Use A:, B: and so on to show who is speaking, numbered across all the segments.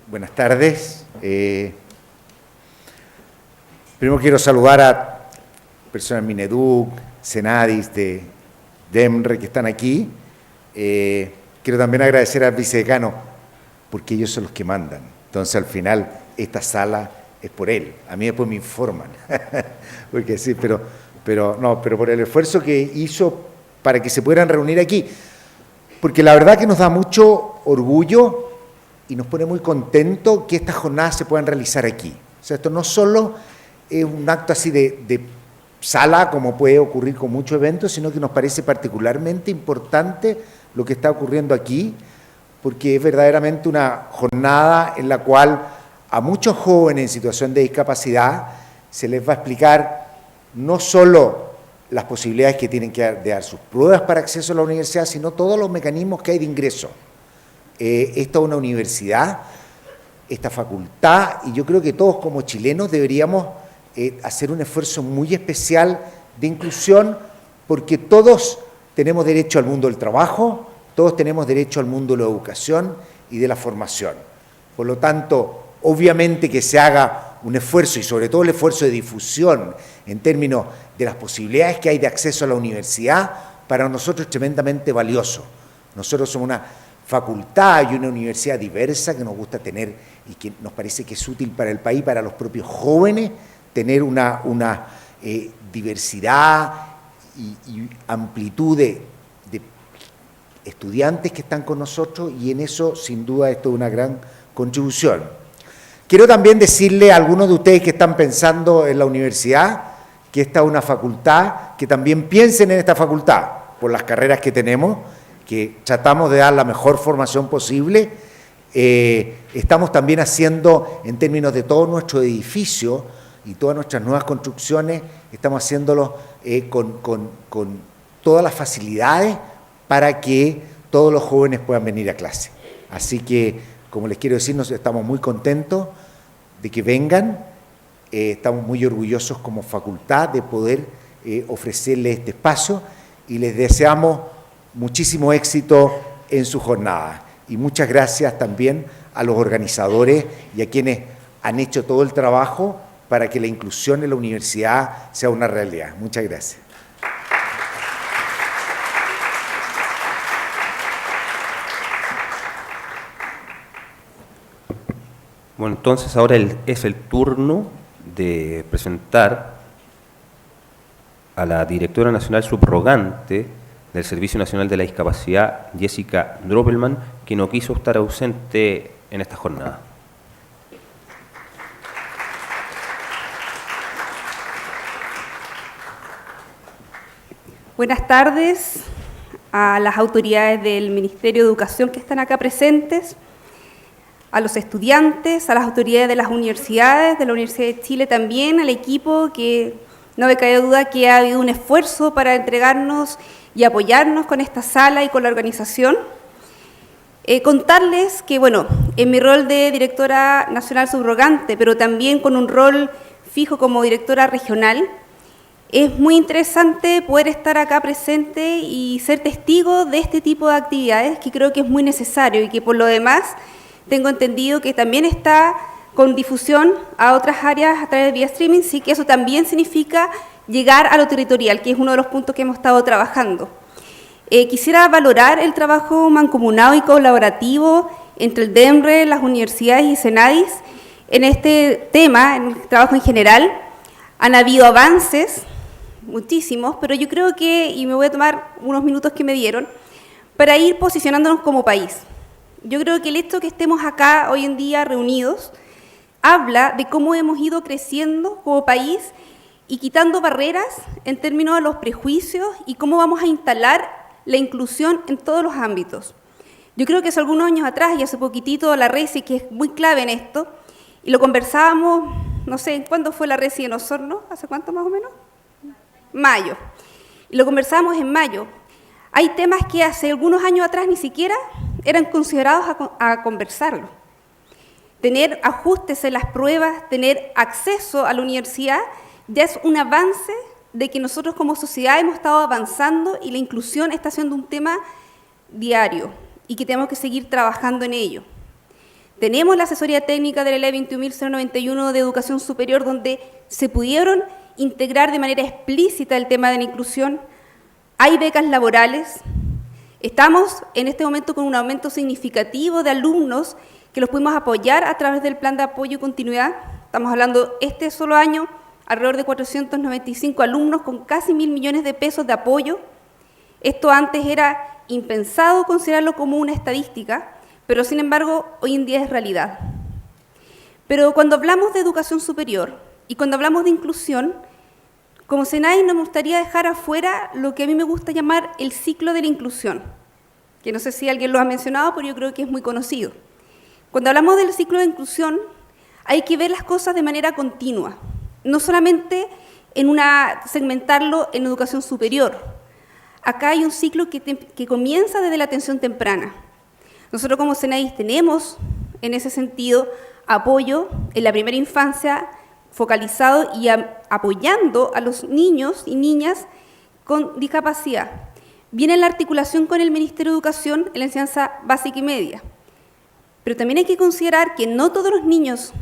A: Buenas tardes. Primero quiero saludar a personas de Mineduc, Senadis, de EMRE que están aquí. Quiero también agradecer al vicedecano, porque ellos son los que mandan. Entonces, al final, esta sala es por él. A mí después me informan. Porque sí, pero por el esfuerzo que hizo para que se puedan reunir aquí. Porque la verdad que nos da mucho orgullo y nos pone muy contentos que estas jornadas se puedan realizar aquí. O sea, esto no solo es un acto así de sala, como puede ocurrir con muchos eventos, sino que nos parece particularmente importante lo que está ocurriendo aquí, porque es verdaderamente una jornada en la cual a muchos jóvenes en situación de discapacidad se les va a explicar no solo las posibilidades que tienen que dar sus pruebas para acceso a la universidad, sino todos los mecanismos que hay de ingreso. Esta es una universidad, esta facultad, y yo creo que todos como chilenos deberíamos hacer un esfuerzo muy especial de inclusión, porque todos tenemos derecho al mundo del trabajo, todos tenemos derecho al mundo de la educación y de la formación. Por lo tanto, obviamente que se haga un esfuerzo, y sobre todo el esfuerzo de difusión en términos de las posibilidades que hay de acceso a la universidad, para nosotros es tremendamente valioso. Nosotros somos una facultad y una universidad diversa que nos gusta tener y que nos parece que es útil para el país, para los propios jóvenes, tener una diversidad y amplitud de estudiantes que están con nosotros, y en eso, sin duda, esto es una gran contribución. Quiero también decirle a algunos de ustedes que están pensando en la universidad que esta es una facultad, que también piensen en esta facultad, por las carreras que tenemos, que tratamos de dar la mejor formación posible. Estamos también haciendo, en términos de todo nuestro edificio y todas nuestras nuevas construcciones, estamos haciéndolo con todas las facilidades para que todos los jóvenes puedan venir a clase. Así que, como les quiero decir, estamos muy contentos de que vengan, estamos muy orgullosos como facultad de poder ofrecerles este espacio, y les deseamos muchísimo éxito en su jornada. Y muchas gracias también a los organizadores y a quienes han hecho todo el trabajo para que la inclusión en la universidad sea una realidad. Muchas gracias.
B: Bueno, entonces ahora es el turno de presentar a la directora nacional subrogante del Servicio Nacional de la Discapacidad, Jessica Droppelman, que no quiso estar ausente en esta jornada.
C: Buenas tardes a las autoridades del Ministerio de Educación que están acá presentes, a los estudiantes, a las autoridades de las universidades, de la Universidad de Chile también, al equipo que no me cabe duda que ha habido un esfuerzo para entregarnos y apoyarnos con esta sala y con la organización. Contarles que, bueno, en mi rol de directora nacional subrogante, pero también con un rol fijo como directora regional, es muy interesante poder estar acá presente y ser testigo de este tipo de actividades, que creo que es muy necesario y que por lo demás tengo entendido que también está con difusión a otras áreas a través de vía streaming, sí, que eso también significa llegar a lo territorial, que es uno de los puntos que hemos estado trabajando. Quisiera valorar el trabajo mancomunado y colaborativo entre el DEMRE, las universidades y Senadis en este tema, en el trabajo en general. Han habido avances, muchísimos, pero yo creo que, y me voy a tomar unos minutos que me dieron, para ir posicionándonos como país. Yo creo que el hecho de que estemos acá hoy en día reunidos habla de cómo hemos ido creciendo como país y quitando barreras en términos de los prejuicios y cómo vamos a instalar la inclusión en todos los ámbitos. Yo creo que hace algunos años atrás, y hace poquitito, la RESI, que es muy clave en esto, y lo conversábamos, no sé, ¿cuándo fue la RESI en Osorno? ¿Hace cuánto más o menos? Mayo. Y lo conversábamos en mayo. Hay temas que hace algunos años atrás ni siquiera eran considerados a conversarlo. Tener ajustes en las pruebas, tener acceso a la universidad, ya es un avance de que nosotros como sociedad hemos estado avanzando y la inclusión está siendo un tema diario y que tenemos que seguir trabajando en ello. Tenemos la asesoría técnica de la Ley 21.091 de Educación Superior, donde se pudieron integrar de manera explícita el tema de la inclusión. Hay becas laborales. Estamos en este momento con un aumento significativo de alumnos que los pudimos apoyar a través del Plan de Apoyo y Continuidad. Estamos hablando este solo año, alrededor de 495 alumnos con casi 1.000 millones de pesos de apoyo. Esto antes era impensado considerarlo como una estadística, pero sin embargo hoy en día es realidad. Pero cuando hablamos de educación superior y cuando hablamos de inclusión, como SENADIS nos gustaría dejar afuera lo que a mí me gusta llamar el ciclo de la inclusión, que no sé si alguien lo ha mencionado, pero yo creo que es muy conocido. Cuando hablamos del ciclo de inclusión, hay que ver las cosas de manera continua, no solamente segmentarlo en educación superior. Acá hay un ciclo que comienza desde la atención temprana. Nosotros como SENADIS tenemos, en ese sentido, apoyo en la primera infancia focalizado y apoyando a los niños y niñas con discapacidad. Viene la articulación con el Ministerio de Educación en la enseñanza básica y media. Pero también hay que considerar que no todos los niños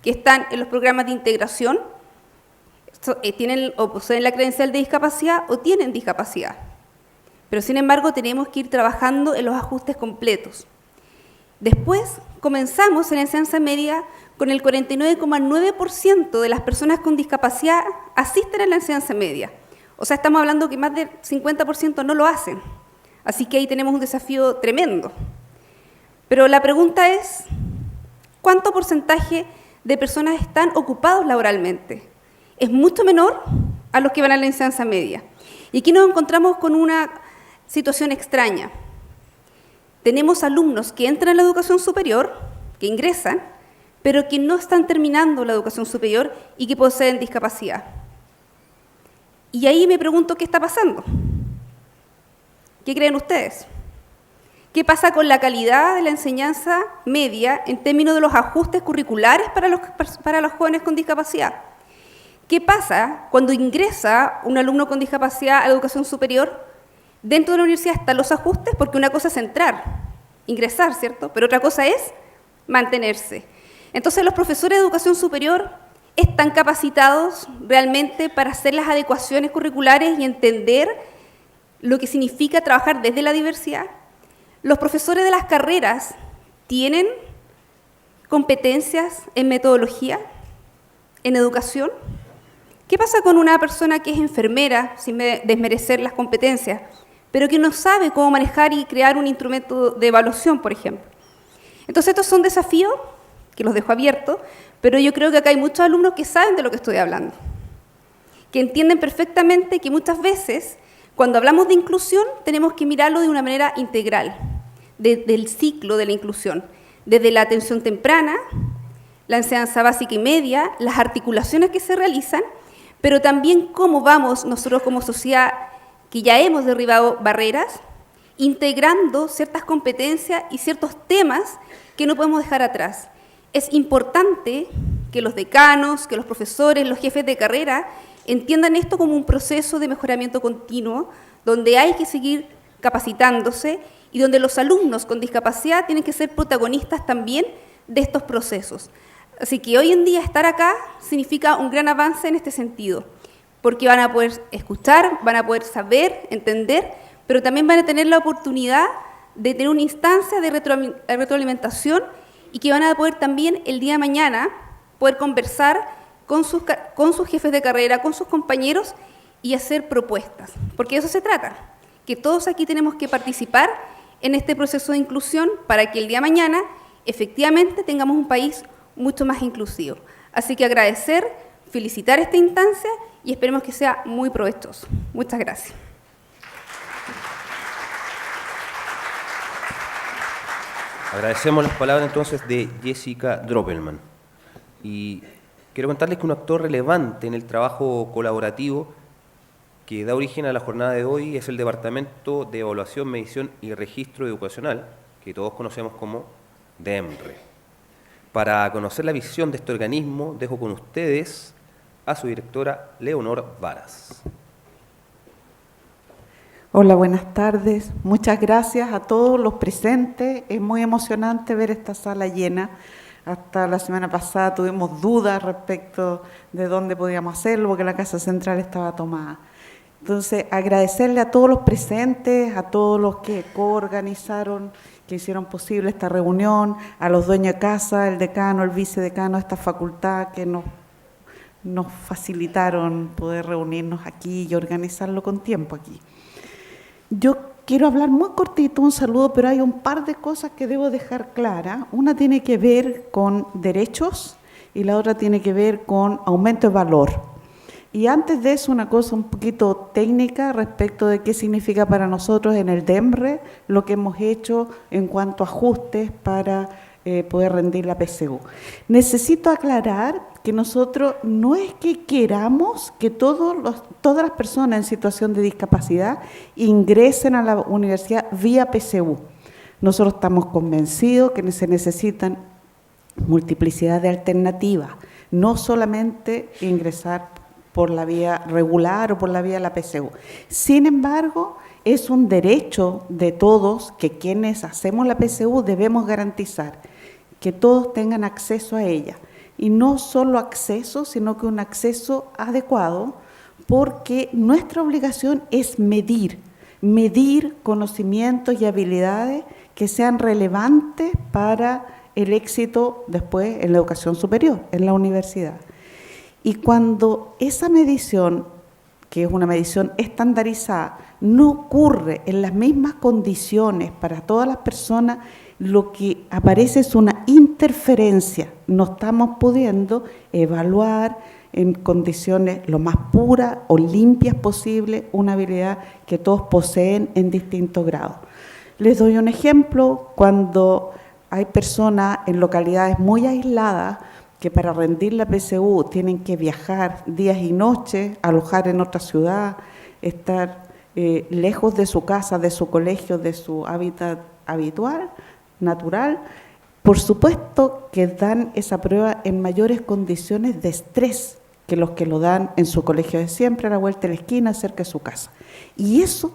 C: que están en los programas de integración tienen o poseen la credencial de discapacidad o tienen discapacidad. Pero sin embargo tenemos que ir trabajando en los ajustes completos. Después comenzamos en la enseñanza media con el 49,9% de las personas con discapacidad asisten a la enseñanza media. O sea, estamos hablando que más del 50% no lo hacen. Así que ahí tenemos un desafío tremendo. Pero la pregunta es, ¿cuánto porcentaje de personas están ocupados laboralmente? Es mucho menor a los que van a la enseñanza media. Y aquí nos encontramos con una situación extraña. Tenemos alumnos que entran a la educación superior, que ingresan, pero que no están terminando la educación superior y que poseen discapacidad. Y ahí me pregunto qué está pasando. ¿Qué creen ustedes? ¿Qué pasa con la calidad de la enseñanza media en términos de los ajustes curriculares para los jóvenes con discapacidad? ¿Qué pasa cuando ingresa un alumno con discapacidad a la educación superior? Dentro de la universidad están los ajustes, porque una cosa es entrar, ingresar, ¿cierto? Pero otra cosa es mantenerse. Entonces, los profesores de educación superior están capacitados realmente para hacer las adecuaciones curriculares y entender lo que significa trabajar desde la diversidad. Los profesores de las carreras tienen competencias en metodología, en educación. ¿Qué pasa con una persona que es enfermera, sin desmerecer las competencias, pero que no sabe cómo manejar y crear un instrumento de evaluación, por ejemplo? Entonces, estos son desafíos que los dejo abiertos, pero yo creo que acá hay muchos alumnos que saben de lo que estoy hablando, que entienden perfectamente que muchas veces, cuando hablamos de inclusión, tenemos que mirarlo de una manera integral, del ciclo de la inclusión, desde la atención temprana, la enseñanza básica y media, las articulaciones que se realizan, pero también cómo vamos nosotros como sociedad, que ya hemos derribado barreras, integrando ciertas competencias y ciertos temas que no podemos dejar atrás. Es importante que los decanos, que los profesores, los jefes de carrera entiendan esto como un proceso de mejoramiento continuo, donde hay que seguir capacitándose y donde los alumnos con discapacidad tienen que ser protagonistas también de estos procesos. Así que hoy en día estar acá significa un gran avance en este sentido, porque van a poder escuchar, van a poder saber, entender, pero también van a tener la oportunidad de tener una instancia de retroalimentación y que van a poder también el día de mañana poder conversar con sus jefes de carrera, con sus compañeros y hacer propuestas, porque de eso se trata, que todos aquí tenemos que participar en este proceso de inclusión para que el día de mañana efectivamente tengamos un país mucho más inclusivo. Así que agradecer, felicitar esta instancia y esperemos que sea muy provechoso. Muchas gracias.
B: Agradecemos las palabras entonces de Jessica Droppelman. Y quiero contarles que un actor relevante en el trabajo colaborativo que da origen a la jornada de hoy es el Departamento de Evaluación, Medición y Registro Educacional, que todos conocemos como DEMRE. Para conocer la visión de este organismo, dejo con ustedes a su directora, Leonor Varas.
D: Hola, buenas tardes. Muchas gracias a todos los presentes. Es muy emocionante ver esta sala llena. Hasta la semana pasada tuvimos dudas respecto de dónde podíamos hacerlo, porque la Casa Central estaba tomada. Entonces, agradecerle a todos los presentes, a todos los que coorganizaron, que hicieron posible esta reunión, a los dueños de casa, el decano, el vicedecano de esta facultad, que nos facilitaron poder reunirnos aquí y organizarlo con tiempo aquí. Yo quiero hablar muy cortito, un saludo, pero hay un par de cosas que debo dejar claras. Una tiene que ver con derechos y la otra tiene que ver con aumento de valor. Y antes de eso, una cosa un poquito técnica respecto de qué significa para nosotros en el DEMRE lo que hemos hecho en cuanto a ajustes para poder rendir la PSU. Necesito aclarar que nosotros no es que queramos que todas las personas en situación de discapacidad ingresen a la universidad vía PSU. Nosotros estamos convencidos que se necesitan multiplicidad de alternativas, no solamente ingresar por la vía regular o por la vía de la PSU. Sin embargo, es un derecho de todos que quienes hacemos la PSU debemos garantizar que todos tengan acceso a ella. Y no solo acceso, sino que un acceso adecuado, porque nuestra obligación es medir conocimientos y habilidades que sean relevantes para el éxito después en la educación superior, en la universidad. Y cuando esa medición, que es una medición estandarizada, no ocurre en las mismas condiciones para todas las personas, lo que aparece es una interferencia. No estamos pudiendo evaluar en condiciones lo más puras o limpias posible una habilidad que todos poseen en distintos grados. Les doy un ejemplo. Cuando hay personas en localidades muy aisladas que para rendir la PSU tienen que viajar días y noches, alojar en otra ciudad, estar lejos de su casa, de su colegio, de su hábitat habitual, natural, por supuesto que dan esa prueba en mayores condiciones de estrés que los que lo dan en su colegio de siempre, a la vuelta de la esquina, cerca de su casa. Y eso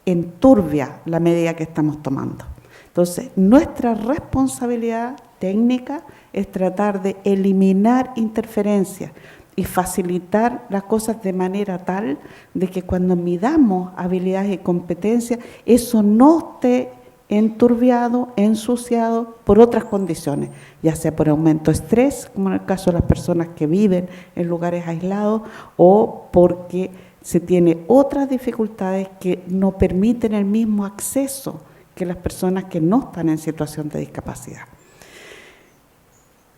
D: enturbia la medida que estamos tomando. Entonces, nuestra responsabilidad técnica es tratar de eliminar interferencias y facilitar las cosas de manera tal de que cuando midamos habilidades y competencias, eso no esté enturbiado, ensuciado por otras condiciones, ya sea por aumento de estrés, como en el caso de las personas que viven en lugares aislados, o porque se tiene otras dificultades que no permiten el mismo acceso que las personas que no están en situación de discapacidad.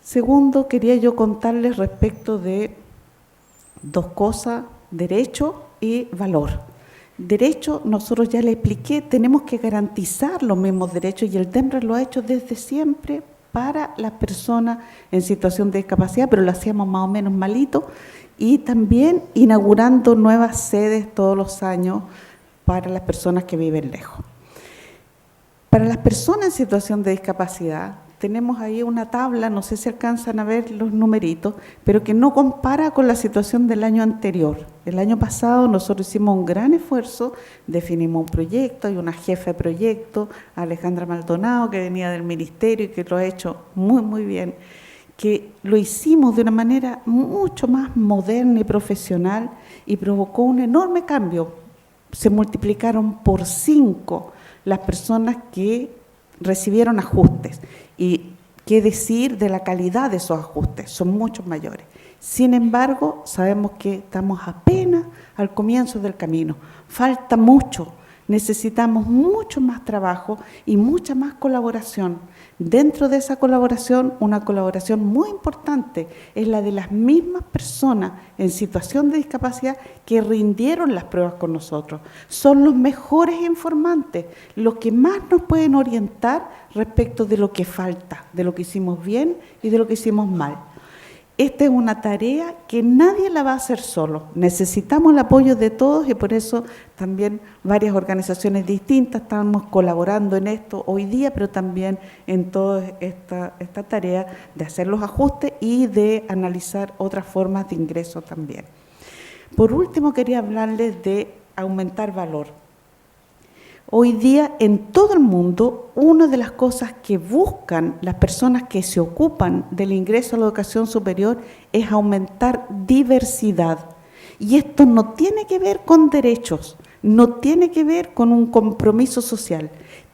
D: Segundo, quería yo contarles respecto de dos cosas: derecho y valor. Derecho, nosotros ya le expliqué, tenemos que garantizar los mismos derechos y el DEMRE lo ha hecho desde siempre para las personas en situación de discapacidad, pero lo hacíamos más o menos malito, y también inaugurando nuevas sedes todos los años para las personas que viven lejos. Para las personas en situación de discapacidad, tenemos ahí una tabla, no sé si alcanzan a ver los numeritos, pero que no compara con la situación del año anterior. El año pasado nosotros hicimos un gran esfuerzo, definimos un proyecto, hay una jefa de proyecto, Alejandra Maldonado, que venía del ministerio y que lo ha hecho muy, muy bien, que lo hicimos de una manera mucho más moderna y profesional y provocó un enorme cambio. Se multiplicaron por 5 las personas que recibieron ajustes. Y qué decir de la calidad de esos ajustes, son mucho mayores. Sin embargo, sabemos que estamos apenas al comienzo del camino. Falta mucho, necesitamos mucho más trabajo y mucha más colaboración. Dentro de esa colaboración, una colaboración muy importante es la de las mismas personas en situación de discapacidad que rindieron las pruebas con nosotros. Son los mejores informantes, los que más nos pueden orientar respecto de lo que falta, de lo que hicimos bien y de lo que hicimos mal. Esta es una tarea que nadie la va a hacer solo. Necesitamos el apoyo de todos y por eso también varias organizaciones distintas estamos colaborando en esto hoy día, pero también en toda esta tarea de hacer los ajustes y de analizar otras formas de ingreso también. Por último, quería hablarles de aumentar valor. Hoy día en todo el mundo, una de las cosas que buscan las personas que se ocupan del ingreso a la educación superior es aumentar diversidad. Y esto no tiene que ver con derechos, no tiene que ver con un compromiso social,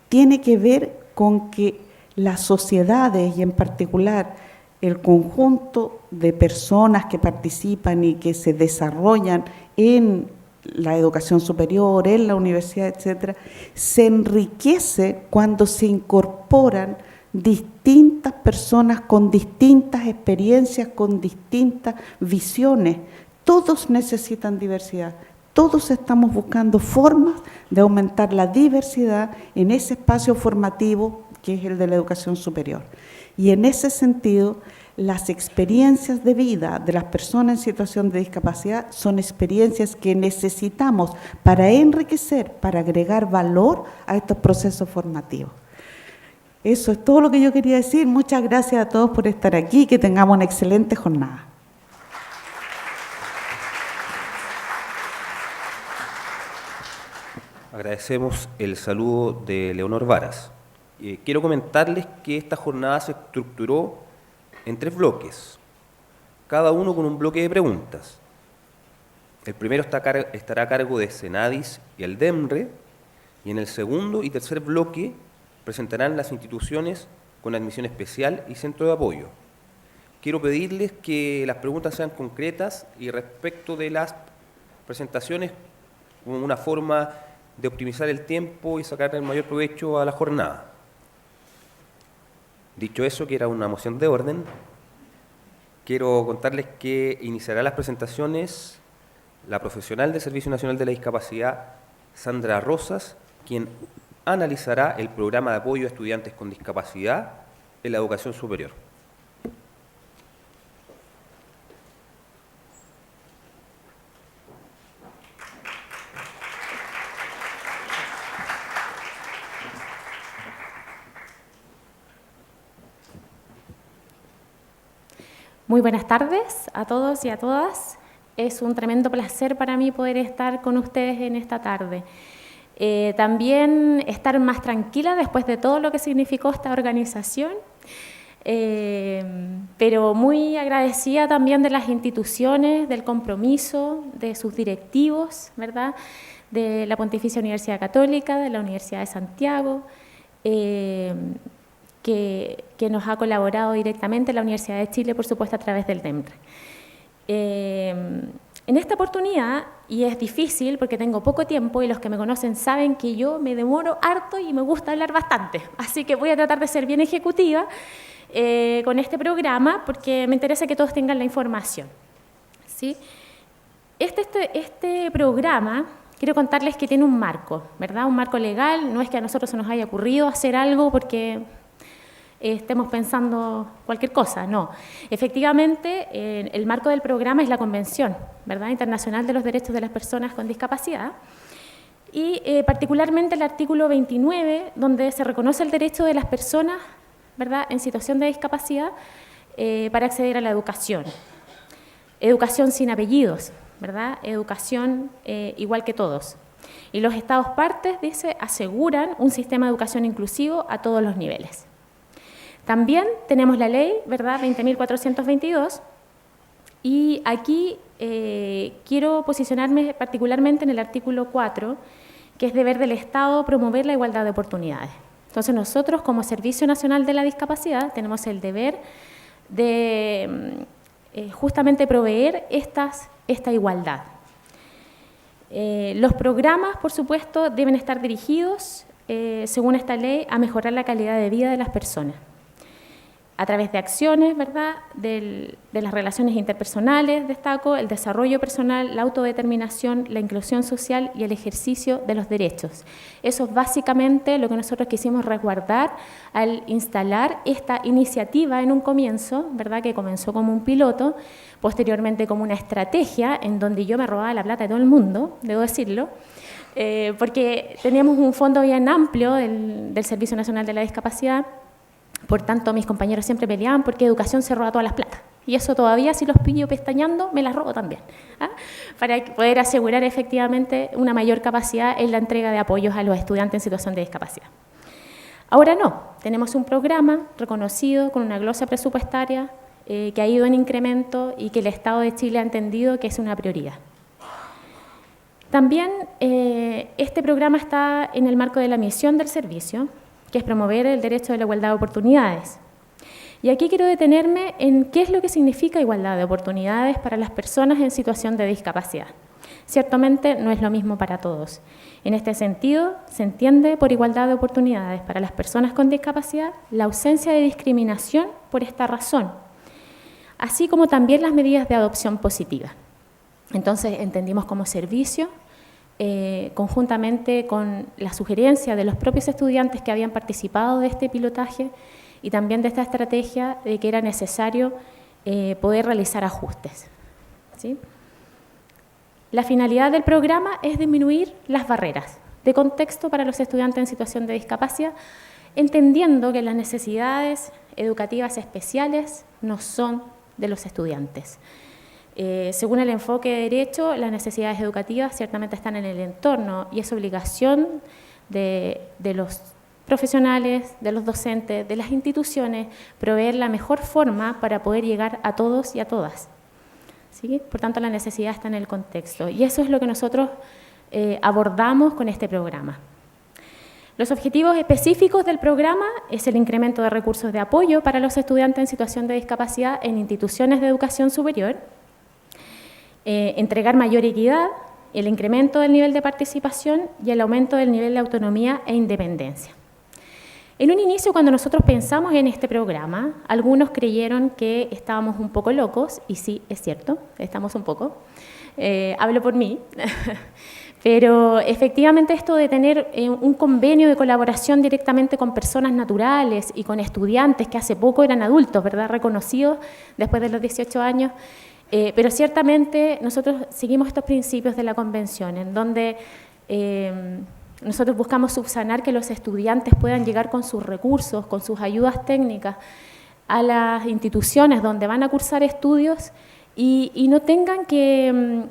D: tiene que ver con que las sociedades y en particular el conjunto de personas que participan y que se desarrollan en la educación superior, en la universidad, etcétera, se enriquece cuando se incorporan distintas personas con distintas experiencias, con distintas visiones. Todos necesitan diversidad, todos estamos buscando formas de aumentar la diversidad en ese espacio formativo que es el de la educación superior. Y en ese sentido, las experiencias de vida de las personas en situación de discapacidad son experiencias que necesitamos para enriquecer, para agregar valor a estos procesos formativos. Eso es todo lo que yo quería decir. Muchas gracias a todos por estar aquí. Que tengamos una excelente jornada.
B: Agradecemos el saludo de Leonor Varas. Quiero comentarles que esta jornada se estructuró en 3 bloques, cada uno con un bloque de preguntas. El primero estará a cargo de Senadis y el DEMRE, y en el segundo y tercer bloque presentarán las instituciones con admisión especial y centro de apoyo. Quiero pedirles que las preguntas sean concretas y respecto de las presentaciones, como una forma de optimizar el tiempo y sacar el mayor provecho a la jornada. Dicho eso, que era una moción de orden, quiero contarles que iniciará las presentaciones la profesional del Servicio Nacional de la Discapacidad, Sandra Rosas, quien analizará el programa de apoyo a estudiantes con discapacidad en la educación superior.
E: Muy buenas tardes a todos y a todas. Es un tremendo placer para mí poder estar con ustedes en esta tarde. También estar más tranquila después de todo lo que significó esta organización, pero muy agradecida también de las instituciones, del compromiso, de sus directivos, ¿verdad?, de la Pontificia Universidad Católica, de la Universidad de Santiago, que nos ha colaborado directamente la Universidad de Chile, por supuesto, a través del DEMRE. En esta oportunidad, y es difícil porque tengo poco tiempo y los que me conocen saben que yo me demoro harto y me gusta hablar bastante, así que voy a tratar de ser bien ejecutiva con este programa porque me interesa que todos tengan la información, ¿sí? Este programa, quiero contarles que tiene un marco, ¿verdad? Un marco legal, no es que a nosotros se nos haya ocurrido hacer algo porque estemos pensando cualquier cosa, no. Efectivamente, el marco del programa es la Convención, ¿verdad?, Internacional de los Derechos de las Personas con Discapacidad, y particularmente el artículo 29, donde se reconoce el derecho de las personas, ¿verdad?, en situación de discapacidad para acceder a la educación. Educación sin apellidos, ¿verdad?, educación igual que todos. Y los Estados partes, dice, aseguran un sistema de educación inclusivo a todos los niveles. También tenemos la ley, ¿verdad?, 20.422, y aquí quiero posicionarme particularmente en el artículo 4, que es deber del Estado promover la igualdad de oportunidades. Entonces nosotros como Servicio Nacional de la Discapacidad tenemos el deber de justamente proveer esta igualdad. Los programas, por supuesto, deben estar dirigidos, según esta ley, a mejorar la calidad de vida de las personas, a través de acciones, ¿verdad?, de las relaciones interpersonales, destaco, el desarrollo personal, la autodeterminación, la inclusión social y el ejercicio de los derechos. Eso es básicamente lo que nosotros quisimos resguardar al instalar esta iniciativa en un comienzo, ¿verdad?, que comenzó como un piloto, posteriormente como una estrategia en donde yo me robaba la plata de todo el mundo, debo decirlo, porque teníamos un fondo bien amplio del Servicio Nacional de la Discapacidad. Por tanto, mis compañeros siempre peleaban porque educación se roba todas las plata, y eso todavía si los pillo pestañando me las robo también, para poder asegurar efectivamente una mayor capacidad en la entrega de apoyos a los estudiantes en situación de discapacidad. Ahora no, tenemos un programa reconocido con una glosa presupuestaria que ha ido en incremento y que el Estado de Chile ha entendido que es una prioridad. También este programa está en el marco de la misión del servicio, que es promover el derecho de la igualdad de oportunidades. Y aquí quiero detenerme en qué es lo que significa igualdad de oportunidades para las personas en situación de discapacidad. Ciertamente no es lo mismo para todos. En este sentido, se entiende por igualdad de oportunidades para las personas con discapacidad la ausencia de discriminación por esta razón, así como también las medidas de adopción positiva. Entonces, entendimos como servicio, conjuntamente con la sugerencia de los propios estudiantes que habían participado de este pilotaje y también de esta estrategia, de que era necesario poder realizar ajustes, ¿sí? La finalidad del programa es disminuir las barreras de contexto para los estudiantes en situación de discapacidad, entendiendo que las necesidades educativas especiales no son de los estudiantes. Según el enfoque de derecho, las necesidades educativas ciertamente están en el entorno y es obligación de los profesionales, de los docentes, de las instituciones, proveer la mejor forma para poder llegar a todos y a todas, ¿sí? Por tanto, la necesidad está en el contexto y eso es lo que nosotros abordamos con este programa. Los objetivos específicos del programa es el incremento de recursos de apoyo para los estudiantes en situación de discapacidad en instituciones de educación superior, entregar mayor equidad, el incremento del nivel de participación y el aumento del nivel de autonomía e independencia. En un inicio, cuando nosotros pensamos en este programa, algunos creyeron que estábamos un poco locos, y sí, es cierto, estamos un poco, hablo por mí, pero efectivamente esto de tener un convenio de colaboración directamente con personas naturales y con estudiantes que hace poco eran adultos, ¿verdad?, reconocidos después de los 18 años, pero ciertamente nosotros seguimos estos principios de la Convención, en donde nosotros buscamos subsanar que los estudiantes puedan llegar con sus recursos, con sus ayudas técnicas a las instituciones donde van a cursar estudios y no tengan que,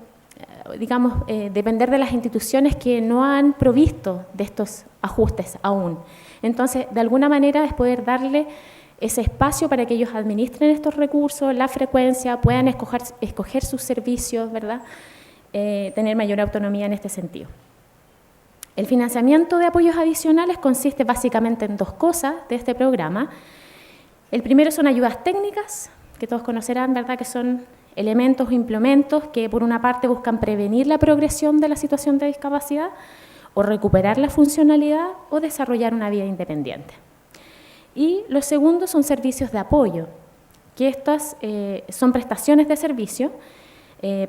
E: digamos, depender de las instituciones que no han provisto de estos ajustes aún. Entonces, de alguna manera es poder darle ese espacio para que ellos administren estos recursos, la frecuencia, puedan escoger sus servicios, ¿verdad? Tener mayor autonomía en este sentido. El financiamiento de apoyos adicionales consiste básicamente en dos cosas de este programa. El primero son ayudas técnicas, que todos conocerán, ¿verdad?, que son elementos o implementos que por una parte buscan prevenir la progresión de la situación de discapacidad o recuperar la funcionalidad o desarrollar una vida independiente. Y los segundos son servicios de apoyo, que estas son prestaciones de servicio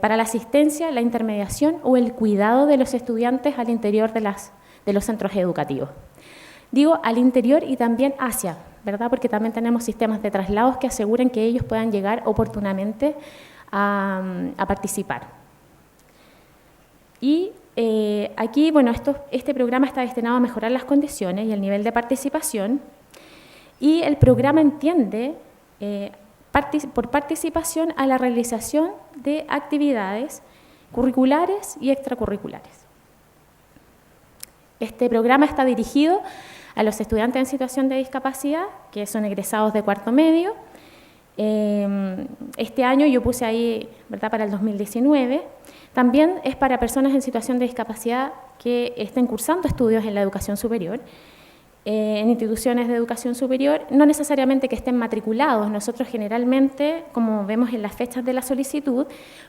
E: para la asistencia, la intermediación o el cuidado de los estudiantes al interior de los centros educativos. Digo al interior y también hacia, ¿verdad?, porque también tenemos sistemas de traslados que aseguren que ellos puedan llegar oportunamente a participar. Y aquí, bueno, este programa está destinado a mejorar las condiciones y el nivel de participación, y el programa entiende por participación a la realización de actividades curriculares y extracurriculares. Este programa está dirigido a los estudiantes en situación de discapacidad, que son egresados de cuarto medio. Este año yo puse ahí, ¿verdad?, para el 2019. También es para personas en situación de discapacidad que estén cursando estudios en la educación superior, en instituciones de educación superior, no necesariamente que estén matriculados. Nosotros generalmente, como vemos en las fechas de la solicitud,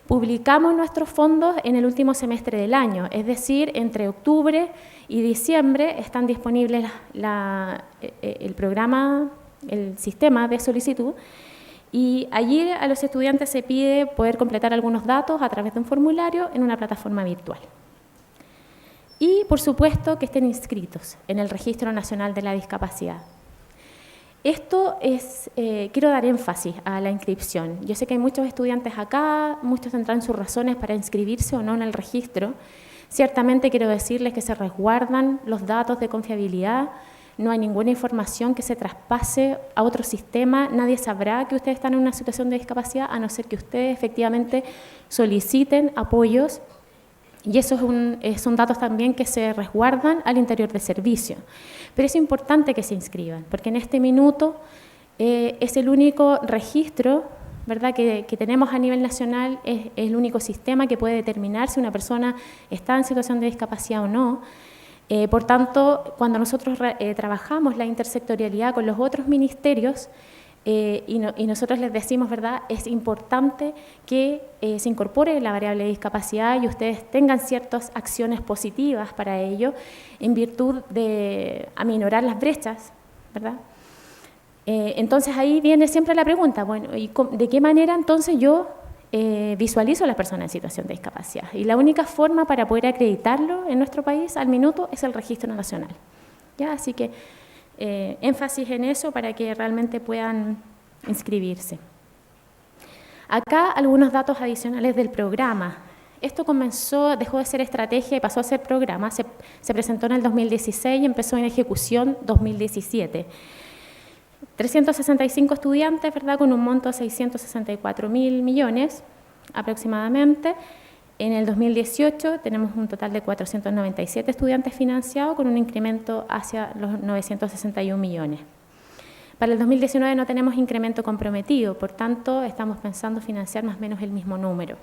E: publicamos nuestros fondos en el último semestre del año, es decir, entre octubre y diciembre están disponibles el programa, el sistema de solicitud, y allí a los estudiantes se pide poder completar algunos datos a través de un formulario en una plataforma virtual. Y, por supuesto, que estén inscritos en el Registro Nacional de la Discapacidad. Esto es, quiero dar énfasis a la inscripción. Yo sé que hay muchos estudiantes acá, muchos tendrán sus razones para inscribirse o no en el registro. Ciertamente quiero decirles que se resguardan los datos de confiabilidad, no hay ninguna información que se traspase a otro sistema, nadie sabrá que ustedes están en una situación de discapacidad, a no ser que ustedes efectivamente soliciten apoyos, y esos son datos también que se resguardan al interior del servicio. Pero es importante que se inscriban, porque en este minuto es el único registro, ¿verdad?, que tenemos a nivel nacional, es el único sistema que puede determinar si una persona está en situación de discapacidad o no. Por tanto, cuando nosotros trabajamos la intersectorialidad con los otros ministerios, y nosotros les decimos, ¿verdad?, es importante que se incorpore la variable de discapacidad y ustedes tengan ciertas acciones positivas para ello, en virtud de aminorar las brechas, ¿verdad? Entonces ahí viene siempre la pregunta, bueno, ¿y de qué manera entonces yo visualizo a las personas en situación de discapacidad? Y la única forma para poder acreditarlo en nuestro país al minuto es el registro nacional. ¿Ya? Así que énfasis en eso para que realmente puedan inscribirse. Acá algunos datos adicionales del programa. Esto dejó de ser estrategia y pasó a ser programa. Se presentó en el 2016 y empezó en ejecución 2017. 365 estudiantes, ¿verdad?, con un monto de 664.000 millones aproximadamente. En el 2018 tenemos un total de 497 estudiantes financiados con un incremento hacia los 961 millones. Para el 2019 no tenemos incremento comprometido, por tanto estamos pensando financiar más o menos el mismo número.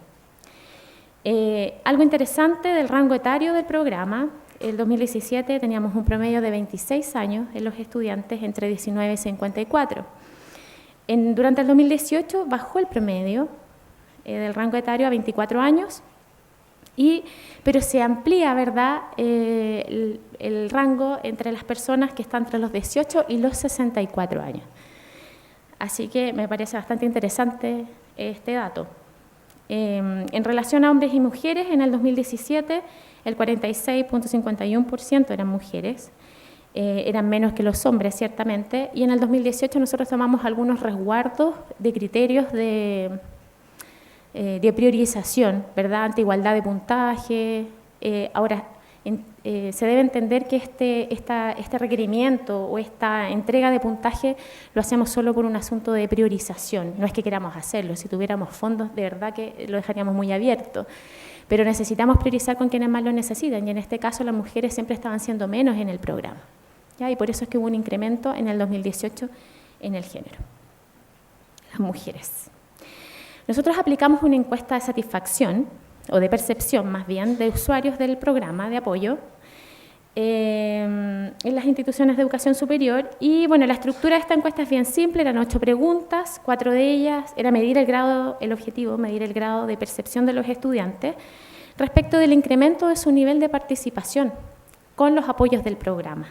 E: Algo interesante del rango etario del programa: el 2017 teníamos un promedio de 26 años en los estudiantes entre 19 y 54. Durante el 2018 bajó el promedio del rango etario a 24 años, pero se amplía, ¿verdad?, el rango entre las personas que están entre los 18 y los 64 años. Así que me parece bastante interesante este dato. En relación a hombres y mujeres, en el 2017 el 46.51% eran mujeres, eran menos que los hombres, ciertamente, y en el 2018 nosotros tomamos algunos resguardos de criterios de priorización, ¿verdad?, ante igualdad de puntaje. Ahora, se debe entender que este requerimiento o esta entrega de puntaje lo hacemos solo por un asunto de priorización, no es que queramos hacerlo. Si tuviéramos fondos, de verdad que lo dejaríamos muy abierto, pero necesitamos priorizar con quienes más lo necesitan, y en este caso las mujeres siempre estaban siendo menos en el programa, ¿ya? Y por eso es que hubo un incremento en el 2018 en el género, las mujeres. Nosotros aplicamos una encuesta de satisfacción, o de percepción más bien, de usuarios del programa de apoyo en las instituciones de educación superior, y bueno, la estructura de esta encuesta es bien simple, eran 8 preguntas, 4 de ellas era medir el objetivo, medir el grado de percepción de los estudiantes respecto del incremento de su nivel de participación con los apoyos del programa.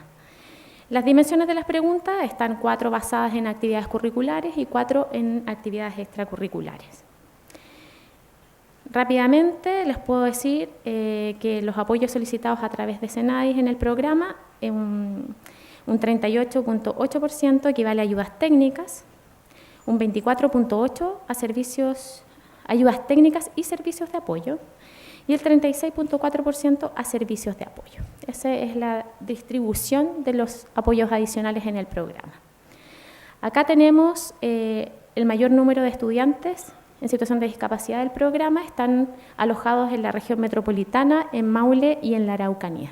E: Las dimensiones de las preguntas están 4 basadas en actividades curriculares y 4 en actividades extracurriculares. Rápidamente les puedo decir que los apoyos solicitados a través de Senadis en el programa, un 38.8% equivale a ayudas técnicas, un 24.8% a ayudas técnicas y servicios de apoyo, y el 36.4% a servicios de apoyo. Esa es la distribución de los apoyos adicionales en el programa. Acá tenemos el mayor número de estudiantes en situación de discapacidad del programa, están alojados en la región metropolitana, en Maule y en la Araucanía.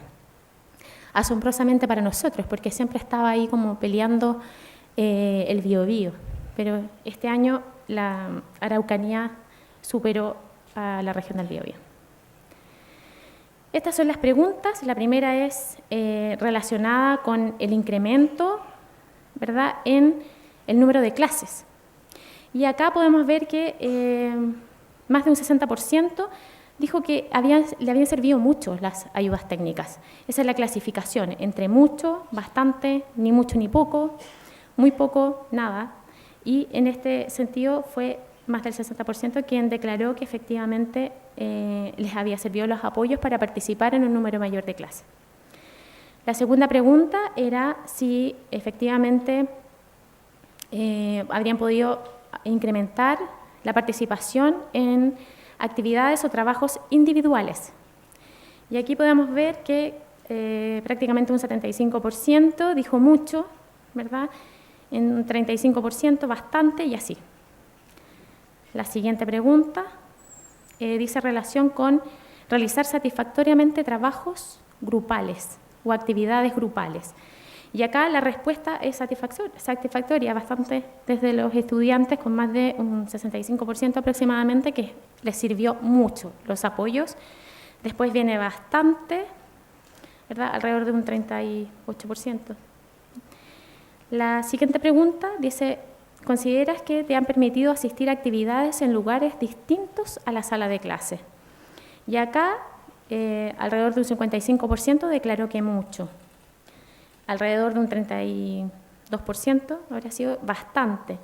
E: Asombrosamente para nosotros, porque siempre estaba ahí como peleando el Biobío, pero este año la Araucanía superó a la región del Biobío. Estas son las preguntas. La primera es relacionada con el incremento, ¿verdad?, en el número de clases. Y acá podemos ver que más de un 60% dijo que le habían servido mucho las ayudas técnicas. Esa es la clasificación, entre mucho, bastante, ni mucho ni poco, muy poco, nada. Y en este sentido fue más del 60% quien declaró que efectivamente les había servido los apoyos para participar en un número mayor de clases. La segunda pregunta era si efectivamente habrían podido incrementar la participación en actividades o trabajos individuales. Y aquí podemos ver que prácticamente un 75%, dijo mucho, ¿verdad? En un 35%, bastante, y así. La siguiente pregunta dice relación con realizar satisfactoriamente trabajos grupales o actividades grupales. Y acá la respuesta es satisfactoria, bastante, desde los estudiantes con más de un 65% aproximadamente, que les sirvió mucho los apoyos. Después viene bastante, ¿verdad? Alrededor de un 38%. La siguiente pregunta dice, ¿consideras que te han permitido asistir a actividades en lugares distintos a la sala de clase? Y acá, alrededor de un 55% declaró que mucho. Alrededor de un 32% habría sido bastante.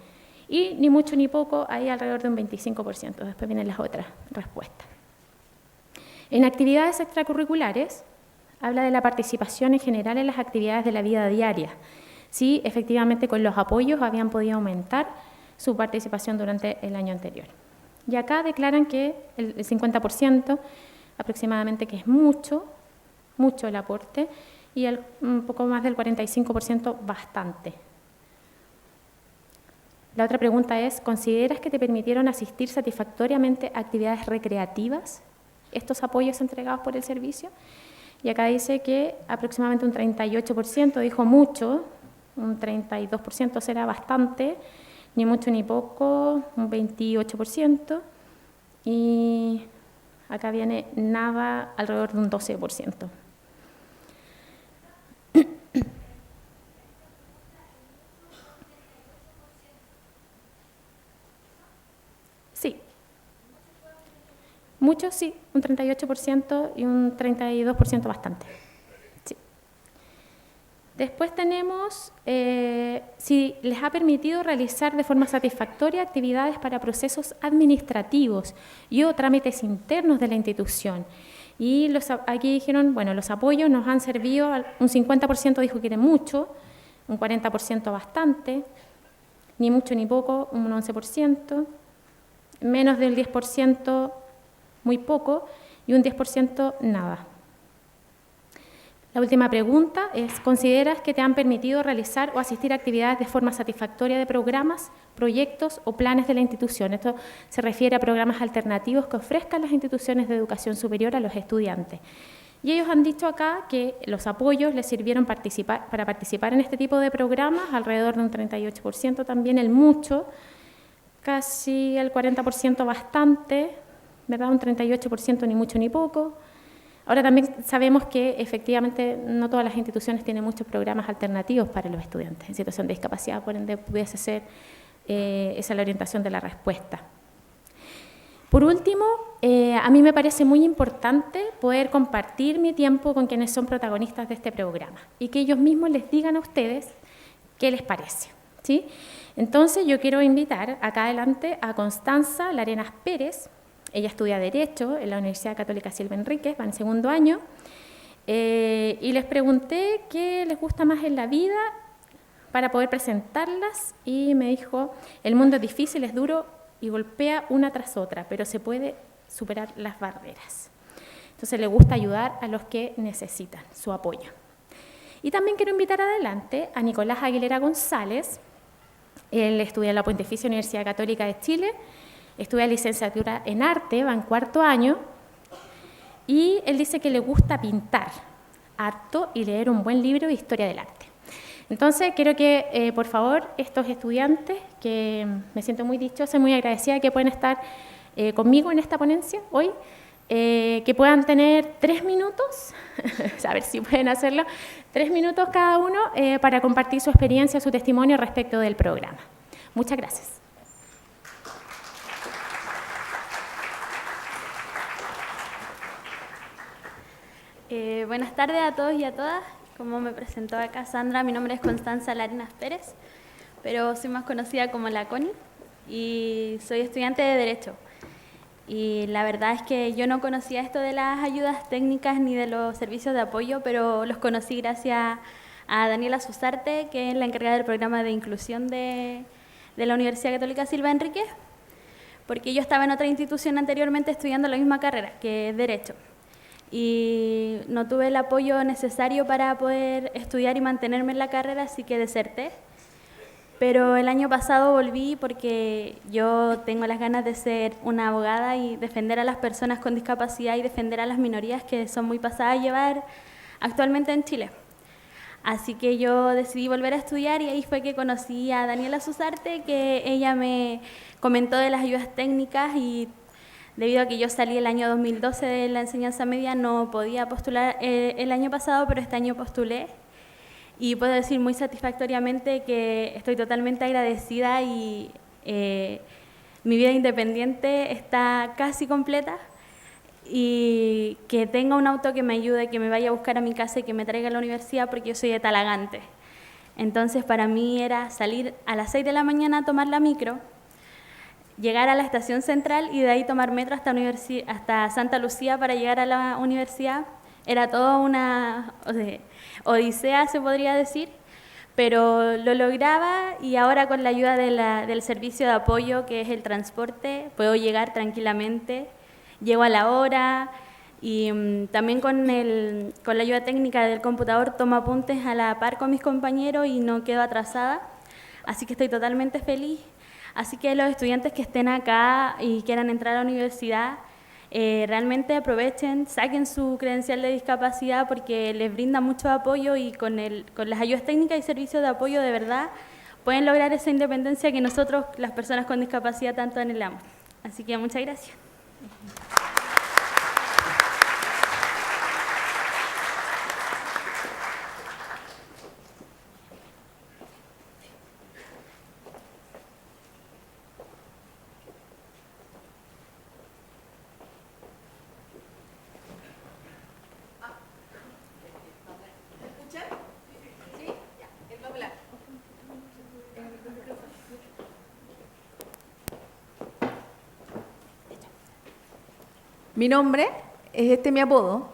E: Y ni mucho ni poco, ahí alrededor de un 25%. Después vienen las otras respuestas. En actividades extracurriculares, habla de la participación en general en las actividades de la vida diaria. Sí, efectivamente, con los apoyos habían podido aumentar su participación durante el año anterior. Y acá declaran que el 50% aproximadamente, que es mucho el aporte, y un poco más del 45% bastante. La otra pregunta es, ¿consideras que te permitieron asistir satisfactoriamente a actividades recreativas, estos apoyos entregados por el servicio? Y acá dice que aproximadamente un 38% dijo mucho, un 32% será bastante, ni mucho ni poco, un 28%, y acá viene nada, alrededor de un 12%. Sí. Muchos sí, un 38% y un 32% bastante. Sí. Después tenemos si les ha permitido realizar de forma satisfactoria actividades para procesos administrativos y o trámites internos de la institución. Y aquí dijeron, bueno, los apoyos nos han servido, un 50% dijo que era mucho, un 40% bastante, ni mucho ni poco, un 11%, menos del 10% muy poco y un 10% nada. La última pregunta es, ¿consideras que te han permitido realizar o asistir a actividades de forma satisfactoria de programas, proyectos o planes de la institución? Esto se refiere a programas alternativos que ofrezcan las instituciones de educación superior a los estudiantes. Y ellos han dicho acá que los apoyos les sirvieron para participar en este tipo de programas, alrededor de un 38%, también el mucho, casi el 40% bastante, ¿verdad? Un 38% ni mucho ni poco. Ahora también sabemos que efectivamente no todas las instituciones tienen muchos programas alternativos para los estudiantes en situación de discapacidad, por ende pudiese ser esa la orientación de la respuesta. Por último, a mí me parece muy importante poder compartir mi tiempo con quienes son protagonistas de este programa y que ellos mismos les digan a ustedes qué les parece, ¿sí? Entonces yo quiero invitar acá adelante a Constanza Larenas Pérez. Ella estudia Derecho en la Universidad Católica Silva Enríquez, va en segundo año, y les pregunté qué les gusta más en la vida para poder presentarlas, y me dijo, el mundo es difícil, es duro y golpea una tras otra, pero se puede superar las barreras. Entonces le gusta ayudar a los que necesitan su apoyo. Y también quiero invitar adelante a Nicolás Aguilera González. Él estudia en la Pontificia Universidad Católica de Chile, estudia licenciatura en arte, va en cuarto año, y él dice que le gusta pintar harto y leer un buen libro de historia del arte. Entonces, quiero que, por favor, estos estudiantes, que me siento muy dichosa y muy agradecida que pueden estar conmigo en esta ponencia hoy, que puedan tener 3 minutos, a ver si pueden hacerlo, 3 minutos cada uno para compartir su experiencia, su testimonio respecto del programa. Muchas gracias.
F: Buenas tardes a todos y a todas. Como me presentó acá Sandra, mi nombre es Constanza Larenas Pérez, pero soy más conocida como la Connie y soy estudiante de Derecho. Y la verdad es que yo no conocía esto de las ayudas técnicas ni de los servicios de apoyo, pero los conocí gracias a Daniela Susarte, que es la encargada del programa de inclusión de la Universidad Católica Silva Enríquez, porque yo estaba en otra institución anteriormente estudiando la misma carrera, que es Derecho. y no tuve el apoyo necesario para poder estudiar y mantenerme en la carrera, así que deserté. Pero el año pasado volví porque yo tengo las ganas de ser una abogada y defender a las personas con discapacidad y defender a las minorías que son muy pasadas a llevar actualmente en Chile. Así que yo decidí volver a estudiar y ahí fue que conocí a Daniela Susarte, que ella me comentó de las ayudas técnicas y debido a que yo salí el año 2012 de la enseñanza media no podía postular el año pasado, pero este año postulé. Y puedo decir muy satisfactoriamente que estoy totalmente agradecida y mi vida independiente está casi completa y que tenga un auto que me ayude, que me vaya a buscar a mi casa y que me traiga a la universidad porque yo soy de Talagante. Entonces para mí era salir a las 6 de la mañana a tomar la micro, llegar a la estación central y de ahí tomar metro hasta Santa Lucía para llegar a la universidad. Era toda una odisea, se podría decir, pero lo lograba y ahora con la ayuda del servicio de apoyo, que es el transporte, puedo llegar tranquilamente, llego a la hora y también con la ayuda técnica del computador tomo apuntes a la par con mis compañeros y no quedo atrasada, así que estoy totalmente feliz. Así que los estudiantes que estén acá y quieran entrar a la universidad, realmente aprovechen, saquen su credencial de discapacidad porque les brinda mucho apoyo y con las ayudas técnicas y servicios de apoyo de verdad pueden lograr esa independencia que nosotros, las personas con discapacidad, tanto anhelamos. Así que muchas gracias.
G: Mi nombre es mi apodo.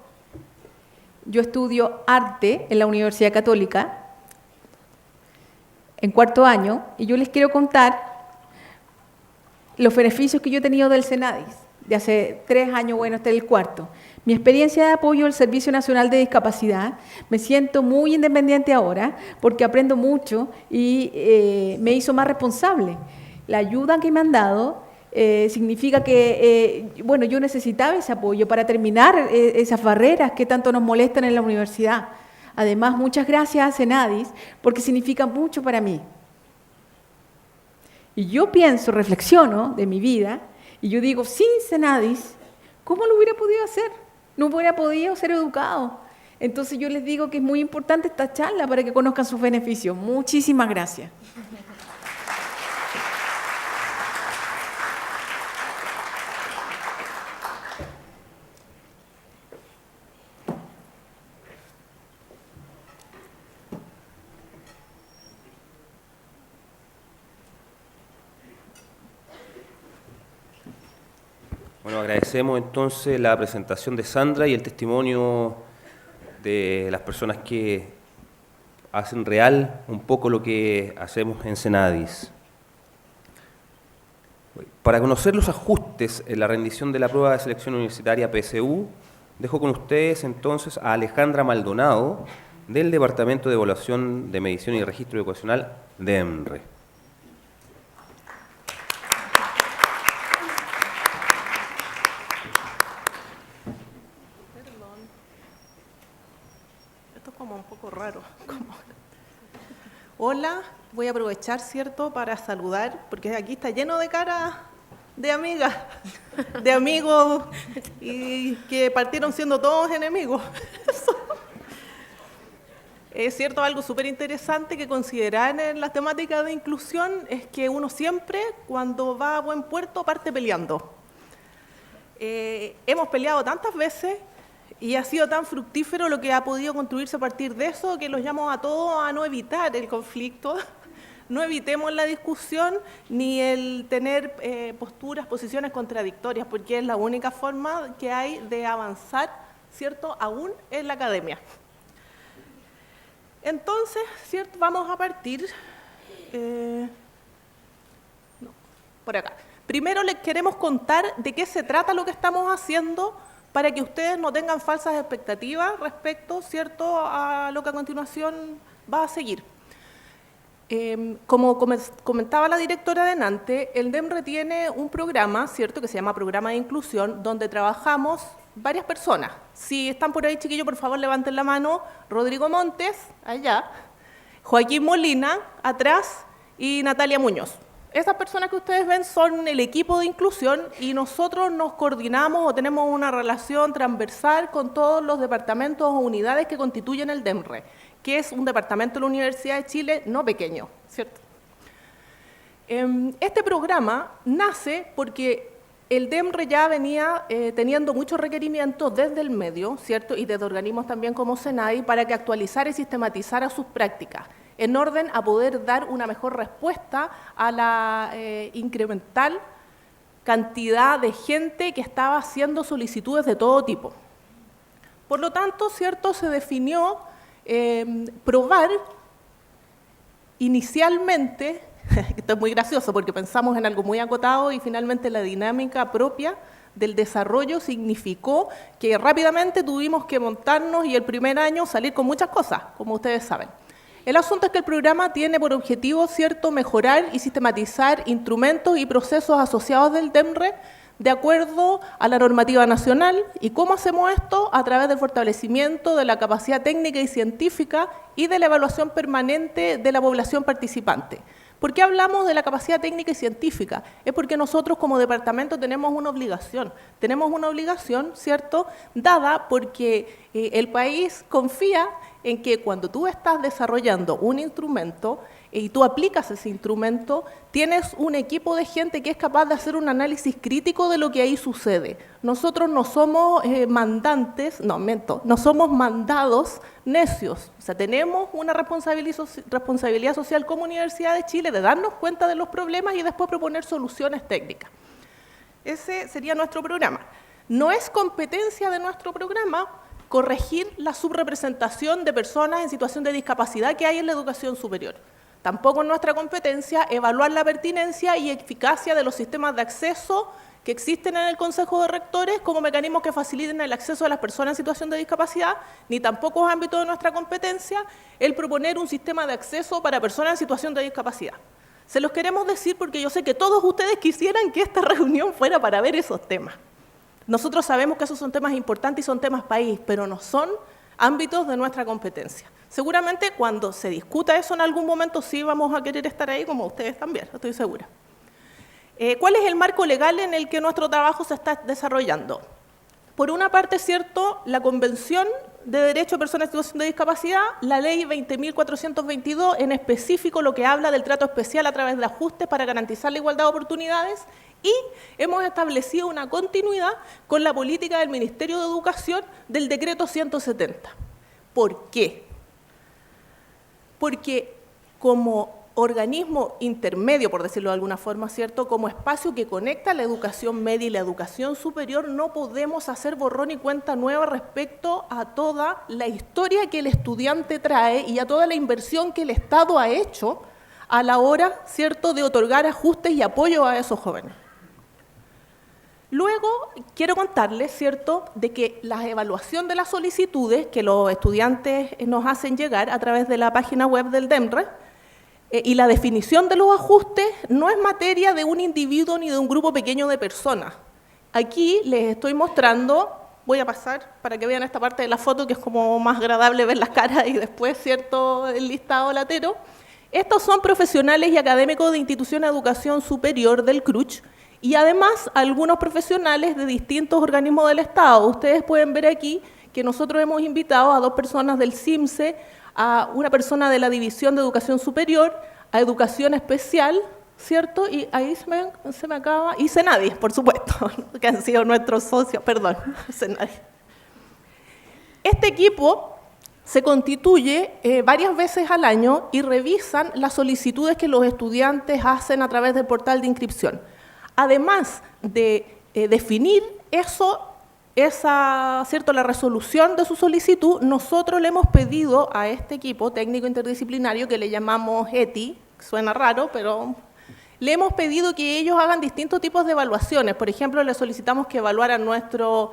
G: Yo estudio arte en la Universidad Católica en 4º año y yo les quiero contar los beneficios que yo he tenido del Senadis de hace 3 años, bueno, este es el 4º. Mi experiencia de apoyo al Servicio Nacional de Discapacidad, me siento muy independiente ahora porque aprendo mucho y me hizo más responsable. La ayuda que me han dado significa que, bueno, yo necesitaba ese apoyo para terminar esas barreras que tanto nos molestan en la universidad. Además, muchas gracias a Senadis, porque significa mucho para mí. Y yo pienso, reflexiono de mi vida, y yo digo, sin Senadis, ¿cómo lo hubiera podido hacer? No hubiera podido ser educado. Entonces yo les digo que es muy importante esta charla para que conozcan sus beneficios. Muchísimas gracias.
B: Bueno, agradecemos entonces la presentación de Sandra y el testimonio de las personas que hacen real un poco lo que hacemos en Senadis. Para conocer los ajustes en la rendición de la prueba de selección universitaria PSU, dejo con ustedes entonces a Alejandra Maldonado del Departamento de Evaluación de Medición y Registro Educacional de EMRE.
H: Raro. Hola, voy a aprovechar, ¿cierto?, para saludar, porque aquí está lleno de caras de amigas, de amigos, y que partieron siendo todos enemigos. Es cierto, algo súper interesante que considerar en las temáticas de inclusión es que uno siempre, cuando va a buen puerto, parte peleando. Hemos peleado tantas veces y ha sido tan fructífero lo que ha podido construirse a partir de eso, que los llamo a todos a no evitar el conflicto, no evitemos la discusión ni el tener posturas, posiciones contradictorias, porque es la única forma que hay de avanzar, ¿cierto?, aún en la academia. Entonces, ¿cierto?, vamos a partir por acá. Primero les queremos contar de qué se trata lo que estamos haciendo para que ustedes no tengan falsas expectativas respecto, ¿cierto?, a lo que a continuación va a seguir. Como comentaba la directora delante, el DEMRE tiene un programa, ¿cierto?, que se llama Programa de Inclusión, donde trabajamos varias personas. Si están por ahí, chiquillos, por favor, levanten la mano. Rodrigo Montes, allá, Joaquín Molina, atrás, y Natalia Muñoz. Esas personas que ustedes ven son el equipo de inclusión y nosotros nos coordinamos o tenemos una relación transversal con todos los departamentos o unidades que constituyen el DEMRE, que es un departamento de la Universidad de Chile no pequeño, ¿cierto? Este programa nace porque el DEMRE ya venía teniendo muchos requerimientos desde el medio, ¿cierto?, y desde organismos también como SENADI para que actualizara y sistematizara sus prácticas, en orden a poder dar una mejor respuesta a la incremental cantidad de gente que estaba haciendo solicitudes de todo tipo. Por lo tanto, ¿cierto?, se definió probar inicialmente, esto es muy gracioso porque pensamos en algo muy acotado y finalmente la dinámica propia del desarrollo significó que rápidamente tuvimos que montarnos y el primer año salir con muchas cosas, como ustedes saben. El asunto es que el programa tiene por objetivo, ¿cierto?, mejorar y sistematizar instrumentos y procesos asociados del DEMRE de acuerdo a la normativa nacional. ¿Y cómo hacemos esto? A través del fortalecimiento de la capacidad técnica y científica y de la evaluación permanente de la población participante. ¿Por qué hablamos de la capacidad técnica y científica? Es porque nosotros como departamento tenemos una obligación, ¿cierto?, dada porque el país confía en que cuando tú estás desarrollando un instrumento y tú aplicas ese instrumento, tienes un equipo de gente que es capaz de hacer un análisis crítico de lo que ahí sucede. Nosotros no somos no somos mandados necios. O sea, tenemos una responsabilidad social como Universidad de Chile de darnos cuenta de los problemas y después proponer soluciones técnicas. Ese sería nuestro programa. No es competencia de nuestro programa corregir la subrepresentación de personas en situación de discapacidad que hay en la educación superior. Tampoco es nuestra competencia evaluar la pertinencia y eficacia de los sistemas de acceso que existen en el Consejo de Rectores como mecanismos que faciliten el acceso de las personas en situación de discapacidad, ni tampoco es ámbito de nuestra competencia el proponer un sistema de acceso para personas en situación de discapacidad. Se los queremos decir porque yo sé que todos ustedes quisieran que esta reunión fuera para ver esos temas. Nosotros sabemos que esos son temas importantes y son temas país, pero no son ámbitos de nuestra competencia. Seguramente cuando se discuta eso en algún momento sí vamos a querer estar ahí, como ustedes también, estoy segura. ¿Cuál es el marco legal en el que nuestro trabajo se está desarrollando? Por una parte, ¿cierto?, la Convención de Derecho de Personas en Situación de Discapacidad, la Ley 20.422, en específico lo que habla del trato especial a través de ajustes para garantizar la igualdad de oportunidades, y hemos establecido una continuidad con la política del Ministerio de Educación del Decreto 170. ¿Por qué? Porque como organismo intermedio, por decirlo de alguna forma, ¿cierto?, como espacio que conecta la educación media y la educación superior, no podemos hacer borrón y cuenta nueva respecto a toda la historia que el estudiante trae y a toda la inversión que el Estado ha hecho a la hora, ¿cierto?, de otorgar ajustes y apoyo a esos jóvenes. Luego, quiero contarles, ¿cierto?, de que la evaluación de las solicitudes que los estudiantes nos hacen llegar a través de la página web del DEMRE y la definición de los ajustes no es materia de un individuo ni de un grupo pequeño de personas. Aquí les estoy mostrando, voy a pasar para que vean esta parte de la foto que es como más agradable ver las caras y después, ¿cierto?, el listado latero. Estos son profesionales y académicos de instituciones de educación superior del CRUCH, y además algunos profesionales de distintos organismos del Estado. Ustedes pueden ver aquí que nosotros hemos invitado a 2 personas del CIMSE, a una persona de la División de Educación Superior, a Educación Especial, ¿cierto? Y ahí se me acaba, y SENADI, por supuesto, que han sido nuestros socios, perdón, SENADI. Este equipo se constituye varias veces al año y revisan las solicitudes que los estudiantes hacen a través del portal de inscripción. Además de definir ¿cierto?, la resolución de su solicitud, nosotros le hemos pedido a este equipo técnico interdisciplinario que le llamamos ETI, suena raro, pero le hemos pedido que ellos hagan distintos tipos de evaluaciones. Por ejemplo, les solicitamos que evaluaran nuestro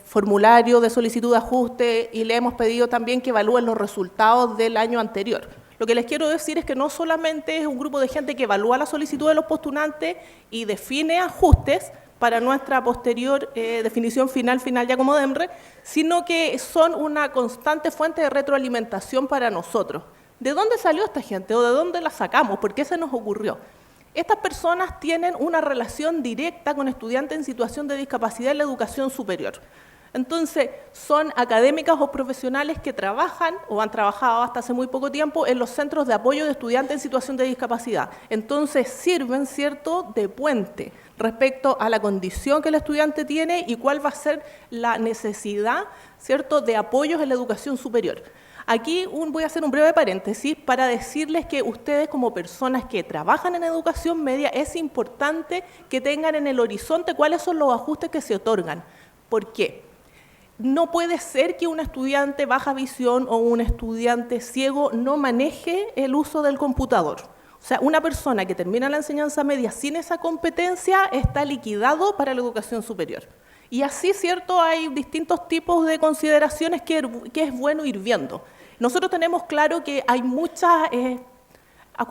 H: formulario de solicitud de ajuste y le hemos pedido también que evalúen los resultados del año anterior. Lo que les quiero decir es que no solamente es un grupo de gente que evalúa la solicitud de los postulantes y define ajustes para nuestra posterior definición final ya como DEMRE, sino que son una constante fuente de retroalimentación para nosotros. ¿De dónde salió esta gente o de dónde la sacamos? ¿Por qué se nos ocurrió? Estas personas tienen una relación directa con estudiantes en situación de discapacidad en la educación superior. Entonces, son académicas o profesionales que trabajan o han trabajado hasta hace muy poco tiempo en los centros de apoyo de estudiantes en situación de discapacidad. Entonces, sirven, ¿cierto?, de puente respecto a la condición que el estudiante tiene y cuál va a ser la necesidad, ¿cierto?, de apoyos en la educación superior. Aquí voy a hacer un breve paréntesis para decirles que ustedes como personas que trabajan en educación media es importante que tengan en el horizonte cuáles son los ajustes que se otorgan. ¿Por qué? No puede ser que un estudiante baja visión o un estudiante ciego no maneje el uso del computador. O sea, una persona que termina la enseñanza media sin esa competencia está liquidado para la educación superior. Y así, ¿cierto?, hay distintos tipos de consideraciones que es bueno ir viendo. Nosotros tenemos claro que hay muchos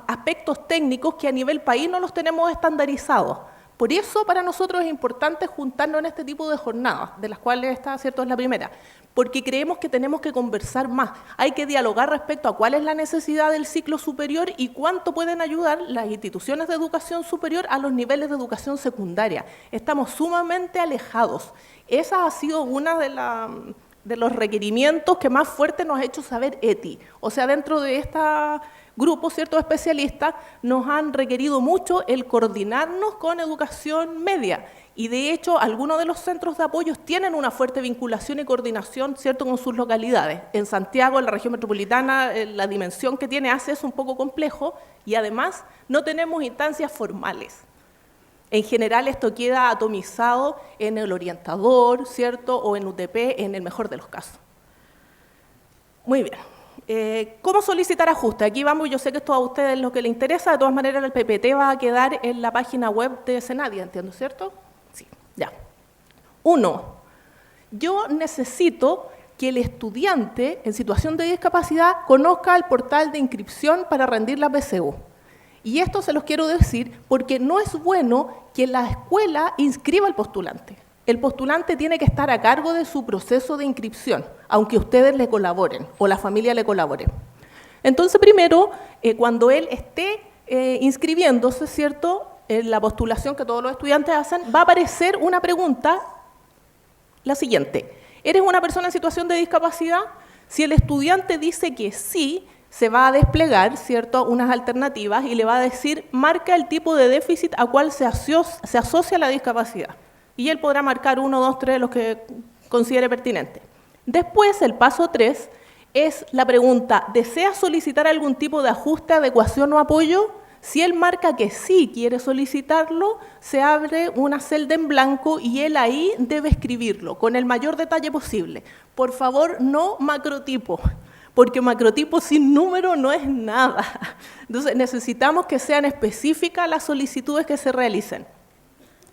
H: aspectos técnicos que a nivel país no los tenemos estandarizados. Por eso para nosotros es importante juntarnos en este tipo de jornadas, de las cuales esta, ¿cierto?, es la primera, porque creemos que tenemos que conversar más. Hay que dialogar respecto a cuál es la necesidad del ciclo superior y cuánto pueden ayudar las instituciones de educación superior a los niveles de educación secundaria. Estamos sumamente alejados. Esa ha sido una de los requerimientos que más fuerte nos ha hecho saber ETI. O sea, dentro de esta grupo, ¿cierto?, especialistas, nos han requerido mucho el coordinarnos con educación media. Y de hecho, algunos de los centros de apoyo tienen una fuerte vinculación y coordinación, ¿cierto?, con sus localidades. En Santiago, en la región metropolitana, la dimensión que tiene hace es un poco complejo y además no tenemos instancias formales. En general esto queda atomizado en el orientador, ¿cierto?, o en UTP, en el mejor de los casos. Muy bien. ¿Cómo solicitar ajuste? Aquí vamos, yo sé que esto a ustedes es lo que les interesa, de todas maneras el PPT va a quedar en la página web de Senadia, entiendo, ¿cierto? Sí, ya. 1. Yo necesito que el estudiante en situación de discapacidad conozca el portal de inscripción para rendir la PSU. Y esto se los quiero decir porque no es bueno que la escuela inscriba al postulante. El postulante tiene que estar a cargo de su proceso de inscripción, aunque ustedes le colaboren o la familia le colabore. Entonces, primero, cuando él esté inscribiéndose, ¿cierto?, en la postulación que todos los estudiantes hacen, va a aparecer una pregunta, la siguiente. ¿Eres una persona en situación de discapacidad? Si el estudiante dice que sí, se va a desplegar, ¿cierto?, unas alternativas y le va a decir, marca el tipo de déficit a cual se asocia la discapacidad. Y él podrá marcar 1, 2, 3, los que considere pertinente. Después, el paso 3, es la pregunta, ¿desea solicitar algún tipo de ajuste, adecuación o apoyo? Si él marca que sí quiere solicitarlo, se abre una celda en blanco y él ahí debe escribirlo con el mayor detalle posible. Por favor, no macrotipo, porque macrotipo sin número no es nada. Entonces, necesitamos que sean específicas las solicitudes que se realicen.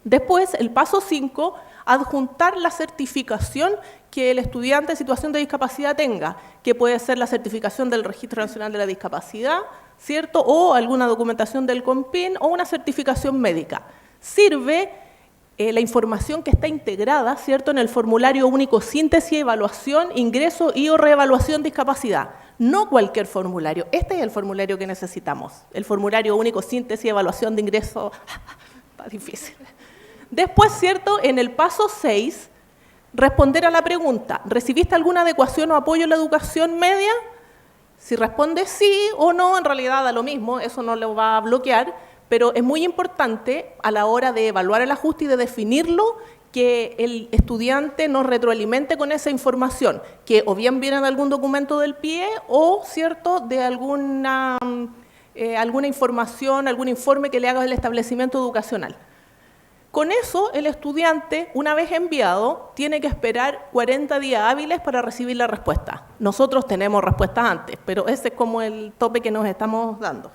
H: Después, el paso 5, adjuntar la certificación que el estudiante en situación de discapacidad tenga, que puede ser la certificación del Registro Nacional de la Discapacidad, ¿cierto?, o alguna documentación del COMPIN o una certificación médica. Sirve la información que está integrada, ¿cierto?, en el formulario único síntesis, evaluación, ingreso y o reevaluación discapacidad. No cualquier formulario. Este es el formulario que necesitamos. El formulario único síntesis, evaluación de ingreso. Está difícil. Después, ¿cierto?, en el paso 6, responder a la pregunta, ¿recibiste alguna adecuación o apoyo en la educación media? Si responde sí o no, en realidad da lo mismo, eso no lo va a bloquear, pero es muy importante a la hora de evaluar el ajuste y de definirlo, que el estudiante nos retroalimente con esa información, que o bien viene de algún documento del PIE o, ¿cierto?, de alguna información, algún informe que le haga el establecimiento educacional. Con eso, el estudiante, una vez enviado, tiene que esperar 40 días hábiles para recibir la respuesta. Nosotros tenemos respuestas antes, pero ese es como el tope que nos estamos dando.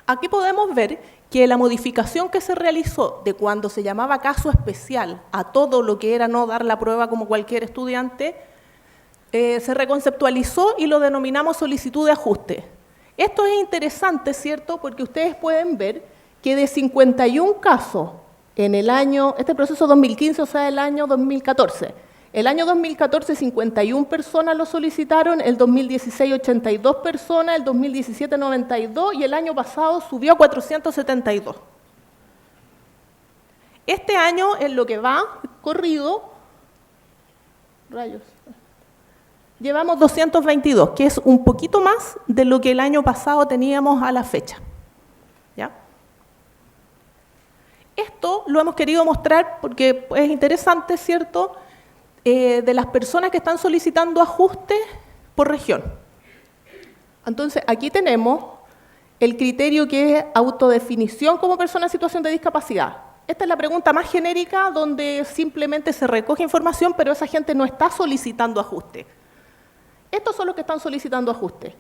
H: Aquí podemos ver que la modificación que se realizó de cuando se llamaba caso especial a todo lo que era no dar la prueba como cualquier estudiante, se reconceptualizó y lo denominamos solicitud de ajuste. Esto es interesante, ¿cierto? Porque ustedes pueden ver que de 51 casos en el año, este proceso 2015, o sea, el año 2014, el año 2014 51 personas lo solicitaron, el 2016 82 personas, el 2017 92 y el año pasado subió a 472. Este año, en lo que va corrido, llevamos 222, que es un poquito más de lo que el año pasado teníamos a la fecha. ¿Ya? Esto lo hemos querido mostrar porque es interesante, ¿cierto?, de las personas que están solicitando ajustes por región. Entonces, aquí tenemos el criterio que es autodefinición como persona en situación de discapacidad. Esta es la pregunta más genérica donde simplemente se recoge información, pero esa gente no está solicitando ajuste. Estos son los que están solicitando ajuste.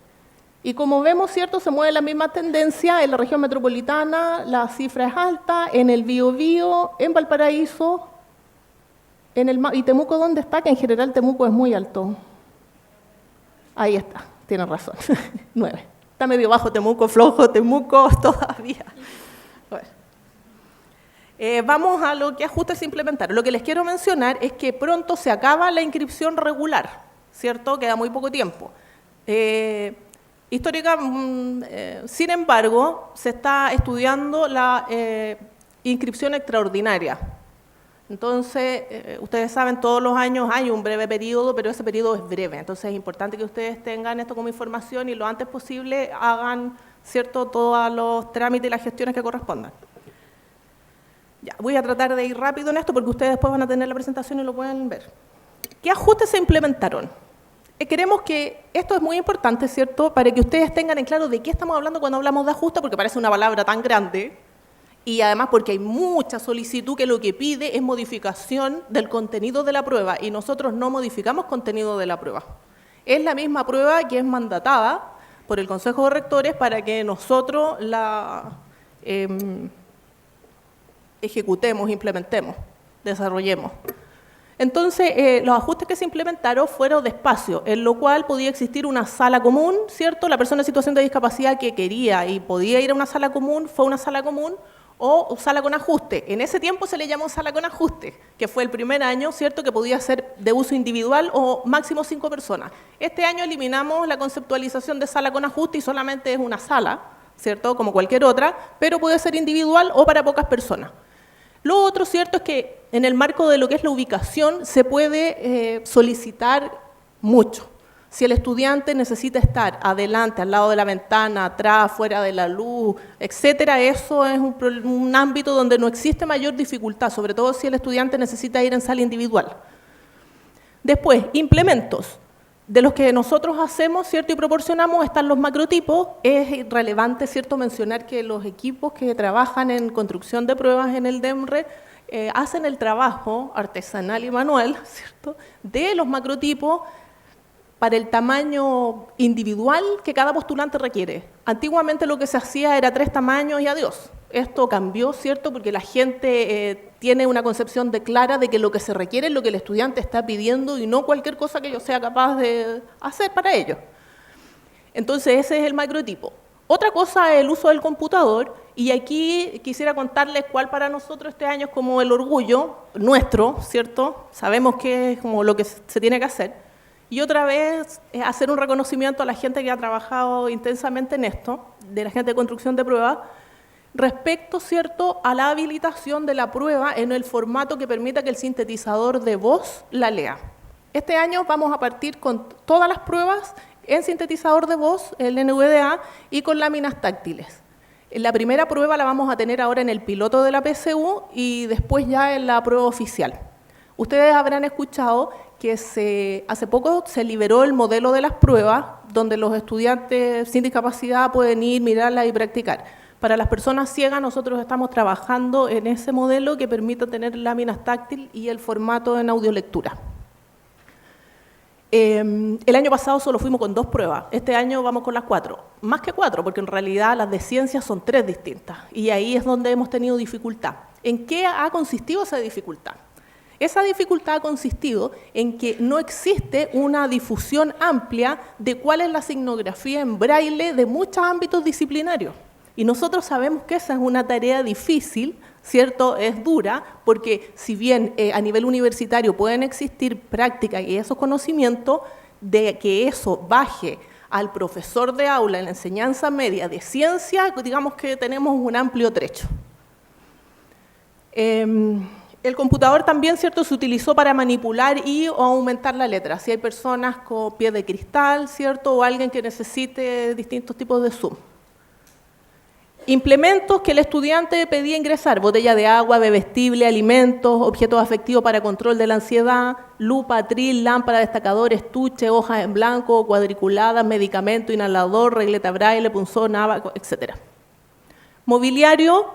H: Y como vemos, ¿cierto?, se mueve la misma tendencia en la región metropolitana, la cifra es alta, en el Biobío, en Valparaíso, y Temuco, ¿dónde está? Que en general Temuco es muy alto. Ahí está, tiene razón, 9. Está medio bajo Temuco, flojo Temuco todavía. Bueno. Vamos a lo que ajustes se implementaron. Lo que les quiero mencionar es que pronto se acaba la inscripción regular, ¿cierto? Queda muy poco tiempo. Sin embargo, se está estudiando la inscripción extraordinaria. Entonces, ustedes saben, todos los años hay un breve periodo, pero ese periodo es breve. Entonces, es importante que ustedes tengan esto como información y lo antes posible hagan, ¿cierto?, todos los trámites y las gestiones que correspondan. Ya, voy a tratar de ir rápido en esto porque ustedes después van a tener la presentación y lo pueden ver. ¿Qué ajustes se implementaron? Queremos que, esto es muy importante, ¿cierto?, para que ustedes tengan en claro de qué estamos hablando cuando hablamos de ajuste, porque parece una palabra tan grande, y además porque hay mucha solicitud que lo que pide es modificación del contenido de la prueba, y nosotros no modificamos contenido de la prueba. Es la misma prueba que es mandatada por el Consejo de Rectores para que nosotros la ejecutemos, implementemos, desarrollemos. Entonces, los ajustes que se implementaron fueron de espacio, en lo cual podía existir una sala común, ¿cierto? La persona en situación de discapacidad que quería y podía ir a una sala común, fue a una sala común, o sala con ajuste. En ese tiempo se le llamó sala con ajuste, que fue el primer año, ¿cierto?, que podía ser de uso individual o máximo 5 personas. Este año eliminamos la conceptualización de sala con ajuste y solamente es una sala, ¿cierto?, como cualquier otra, pero puede ser individual o para pocas personas. Lo otro, ¿cierto?, es que en el marco de lo que es la ubicación se puede solicitar mucho. Si el estudiante necesita estar adelante, al lado de la ventana, atrás, fuera de la luz, etcétera, eso es un ámbito donde no existe mayor dificultad, sobre todo si el estudiante necesita ir en sala individual. Después, implementos. De los que nosotros hacemos, ¿cierto?, y proporcionamos, están los macrotipos. Es relevante, ¿cierto?, mencionar que los equipos que trabajan en construcción de pruebas en el DEMRE hacen el trabajo artesanal y manual, ¿cierto?, de los macrotipos para el tamaño individual que cada postulante requiere. Antiguamente lo que se hacía era 3 tamaños y adiós. Esto cambió, ¿cierto?, porque la gente tiene una concepción clara de que lo que se requiere es lo que el estudiante está pidiendo y no cualquier cosa que yo sea capaz de hacer para ello. Entonces, ese es el macrotipo. Otra cosa es el uso del computador, y aquí quisiera contarles cuál para nosotros este año es como el orgullo nuestro, ¿cierto? Sabemos que es como lo que se tiene que hacer. Y otra vez, hacer un reconocimiento a la gente que ha trabajado intensamente en esto, de la gente de construcción de pruebas, respecto, ¿cierto?, a la habilitación de la prueba en el formato que permita que el sintetizador de voz la lea. Este año vamos a partir con todas las pruebas en sintetizador de voz, el NVDA, y con láminas táctiles. La primera prueba la vamos a tener ahora en el piloto de la PSU y después ya en la prueba oficial. Ustedes habrán escuchado que hace poco se liberó el modelo de las pruebas, donde los estudiantes sin discapacidad pueden ir, mirarlas y practicar. Para las personas ciegas, nosotros estamos trabajando en ese modelo que permite tener láminas táctiles y el formato en audiolectura. El año pasado solo fuimos con 2 pruebas, este año vamos con las 4. Más que 4, porque en realidad las de ciencias son 3 distintas, y ahí es donde hemos tenido dificultad. ¿En qué ha consistido esa dificultad? Esa dificultad ha consistido en que no existe una difusión amplia de cuál es la signografía en braille de muchos ámbitos disciplinarios. Y nosotros sabemos que esa es una tarea difícil, ¿cierto? Es dura, porque si bien a nivel universitario pueden existir prácticas y esos conocimientos, de que eso baje al profesor de aula en la enseñanza media de ciencia, digamos que tenemos un amplio trecho. El computador también, ¿cierto?, se utilizó para manipular o aumentar la letra. Si hay personas con pie de cristal, ¿cierto?, o alguien que necesite distintos tipos de zoom. Implementos que el estudiante pedía ingresar: botella de agua, bebestible, alimentos, objetos afectivos para control de la ansiedad, lupa, atril, lámpara, destacador, estuche, hojas en blanco, cuadriculadas, medicamento, inhalador, regleta braille, punzón, abaco, etc. Mobiliario: